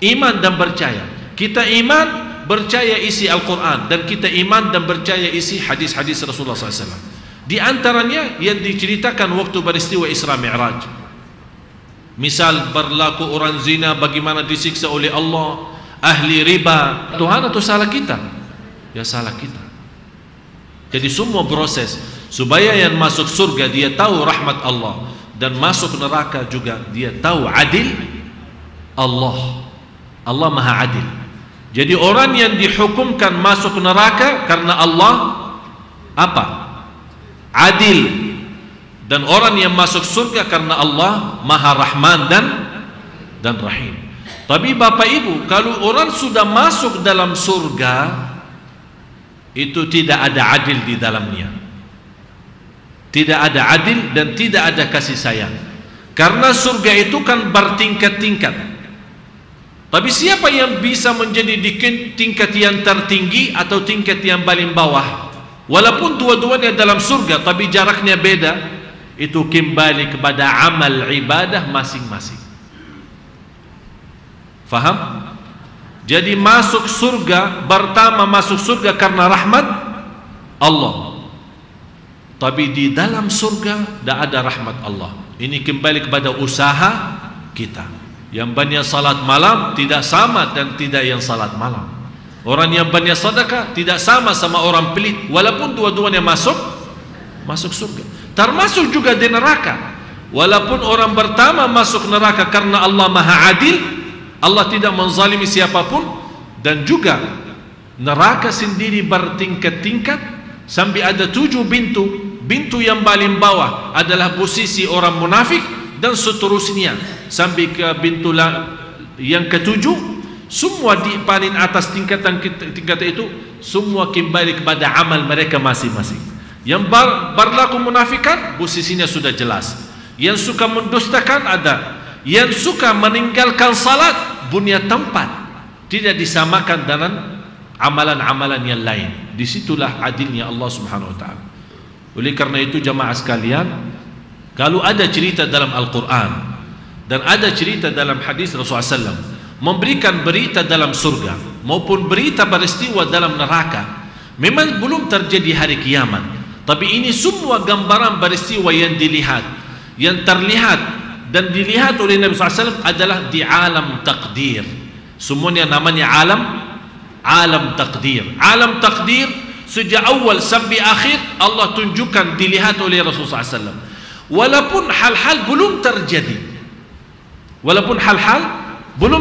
[SPEAKER 2] iman dan percaya. Kita iman, percaya isi Al-Quran, dan kita iman dan percaya isi hadis-hadis Rasulullah SAW. Di antaranya yang diceritakan waktu peristiwa Isra Mi'raj. Misal berlaku orang zina, bagaimana disiksa oleh Allah. Ahli riba, Tuhan atau salah kita? Ya salah kita. Jadi semua proses supaya yang masuk surga dia tahu rahmat Allah, dan masuk neraka juga dia tahu adil Allah. Allah maha adil. Jadi orang yang dihukumkan masuk neraka karena Allah apa? Adil. Dan orang yang masuk surga karena Allah maha rahman dan rahim. Tapi Bapak Ibu, kalau orang sudah masuk dalam surga, itu tidak ada adil di dalamnya. Tidak ada adil dan tidak ada kasih sayang. Karena surga itu kan bertingkat-tingkat. Tapi siapa yang bisa menjadi di tingkat yang tertinggi atau tingkat yang paling bawah? Walaupun dua-duanya dalam surga tapi jaraknya beda, itu kembali kepada amal ibadah masing-masing. Faham? Jadi masuk surga, pertama masuk surga karena rahmat Allah. Tapi di dalam surga tidak ada rahmat Allah. Ini kembali kepada usaha kita. Yang banyak salat malam tidak sama dan tidak yang salat malam. Orang yang banyak sedekah tidak sama orang pelit, walaupun dua-duanya masuk surga. Termasuk juga di neraka. Walaupun orang pertama masuk neraka karena Allah maha adil, Allah tidak menzalimi siapapun, dan juga neraka sendiri bertingkat-tingkat sampai ada 7 pintu. Pintu yang paling bawah adalah posisi orang munafik, dan seterusnya sampai ke pintu yang ke-7. Semua di paling atas tingkatan itu semua kembali kepada amal mereka masing-masing. Yang berlaku munafikan, posisinya sudah jelas. Yang suka mendustakan ada. Yang suka meninggalkan salat, punya tempat, tidak disamakan dengan amalan-amalan yang lain. Disitulah adilnya Allah Subhanahu Wa Taala. Oleh karena itu jamaah sekalian, kalau ada cerita dalam Al-Quran dan ada cerita dalam hadis Rasulullah SAW memberikan berita dalam surga maupun berita peristiwa dalam neraka, memang belum terjadi hari kiamat, tapi ini semua gambaran peristiwa yang dilihat, yang terlihat dan dilihat oleh Nabi SAW adalah di alam takdir. Semuanya namanya alam takdir. Alam takdir sejak awal sampai akhir Allah tunjukkan, dilihat oleh Rasulullah SAW. Walaupun hal-hal belum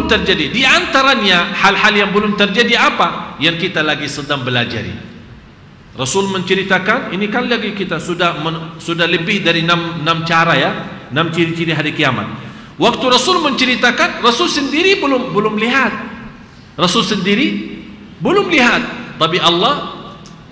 [SPEAKER 2] terjadi, di antaranya hal-hal yang belum terjadi apa? Yang kita lagi sedang belajari. Rasul menceritakan, ini kan lagi kita sudah lebih dari 6 cara ya, 6 ciri-ciri hari kiamat. Waktu Rasul menceritakan, Rasul sendiri belum lihat. Tapi Allah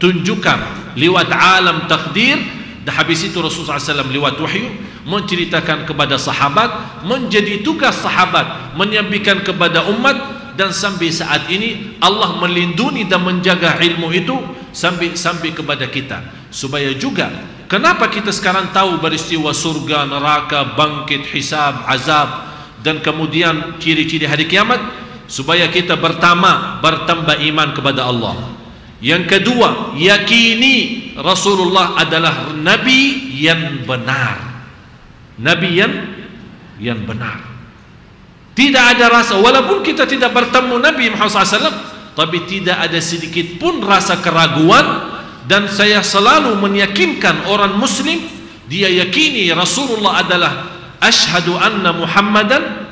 [SPEAKER 2] tunjukkan lewat alam takdir. Dan habis itu Rasulullah SAW lewat wahyu menceritakan kepada sahabat, menjadi tugas sahabat menyampaikan kepada umat, dan sampai saat ini Allah melindungi dan menjaga ilmu itu sampai kepada kita. Supaya juga, kenapa kita sekarang tahu peristiwa surga, neraka, bangkit, hisab, azab, dan kemudian ciri-ciri hari kiamat? Supaya kita bertambah iman kepada Allah. Yang kedua, yakini Rasulullah adalah Nabi yang benar. Nabi yang benar. Tidak ada rasa, walaupun kita tidak bertemu Nabi Muhammad SAW, tapi tidak ada sedikit pun rasa keraguan. Dan saya selalu meyakinkan orang Muslim, dia yakini Rasulullah adalah asyhadu anna Muhammadan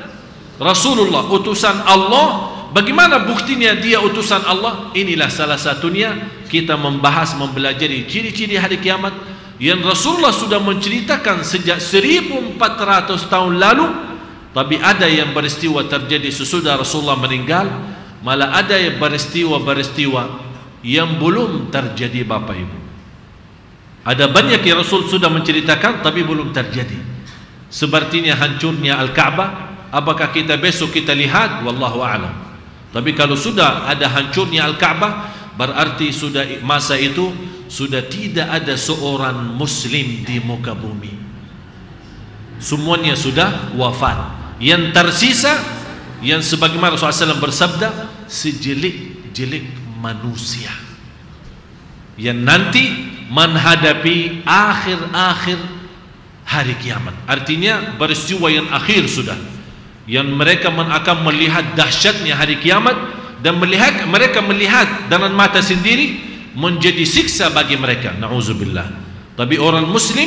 [SPEAKER 2] Rasulullah, utusan Allah. Bagaimana buktinya dia utusan Allah? Inilah salah satunya kita mempelajari ciri-ciri hari kiamat yang Rasulullah sudah menceritakan sejak 1400 tahun lalu. Tapi ada yang peristiwa terjadi sesudah Rasulullah meninggal, malah ada yang peristiwa yang belum terjadi Bapak Ibu. Ada banyak yang Rasul sudah menceritakan tapi belum terjadi. Sepertinya hancurnya Al-Ka'bah. Apakah kita besok kita lihat? Wallahu a'lam. Tapi kalau sudah ada hancurnya Al-Ka'bah berarti sudah masa itu sudah tidak ada seorang muslim di muka bumi. Semuanya sudah wafat. Yang tersisa, yang sebagaimana Rasulullah SAW bersabda, sejelik-jelik manusia yang nanti menghadapi akhir-akhir hari kiamat. Artinya peristiwa yang akhir sudah, yang mereka akan melihat dahsyatnya hari kiamat, dan mereka melihat dengan mata sendiri menjadi siksa bagi mereka. Na'udzubillah. Tapi orang muslim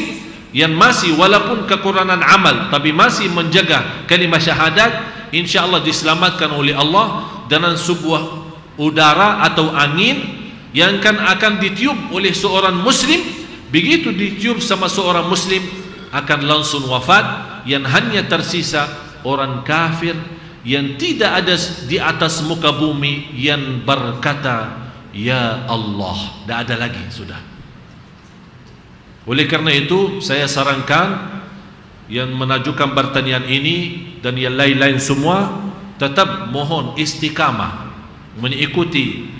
[SPEAKER 2] yang masih walaupun kekurangan amal tapi masih menjaga kalimat syahadat, insyaallah diselamatkan oleh Allah dengan sebuah udara atau angin yang akan ditiup oleh seorang muslim. Begitu ditiup sama seorang muslim akan langsung wafat, yang hanya tersisa orang kafir yang tidak ada di atas muka bumi yang berkata ya Allah. Tidak ada lagi sudah. Oleh karena itu saya sarankan yang menajukan pertanyaan ini dan yang lain-lain semua tetap mohon istiqamah mengikuti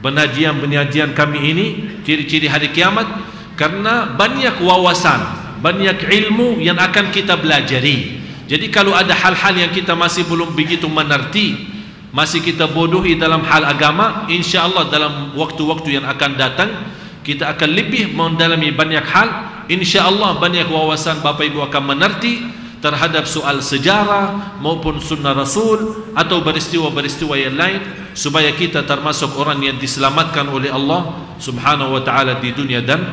[SPEAKER 2] penyajian kami ini, ciri-ciri hari kiamat, karena banyak wawasan, banyak ilmu yang akan kita belajari. Jadi kalau ada hal-hal yang kita masih belum begitu mengerti, masih kita bodohi dalam hal agama, insyaallah dalam waktu-waktu yang akan datang kita akan lebih mendalami banyak hal. Insyaallah banyak wawasan Bapak Ibu akan mengerti terhadap soal sejarah maupun sunnah Rasul atau peristiwa-peristiwa yang lain, supaya kita termasuk orang yang diselamatkan oleh Allah Subhanahu wa taala di dunia dan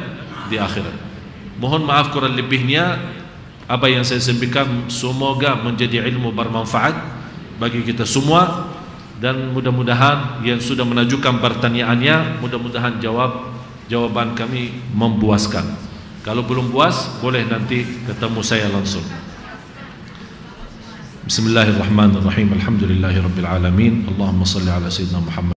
[SPEAKER 2] di akhirat. Mohon maaf kurang lebihnya. Apa yang saya sampaikan semoga menjadi ilmu bermanfaat bagi kita semua, dan mudah-mudahan yang sudah menajukan pertanyaannya, mudah-mudahan jawaban kami mempuaskan. Kalau belum puas, boleh nanti ketemu saya langsung. Bismillahirrahmanirrahim. Alhamdulillahirabbil alamin. Allahumma shalli ala sayyidina Muhammad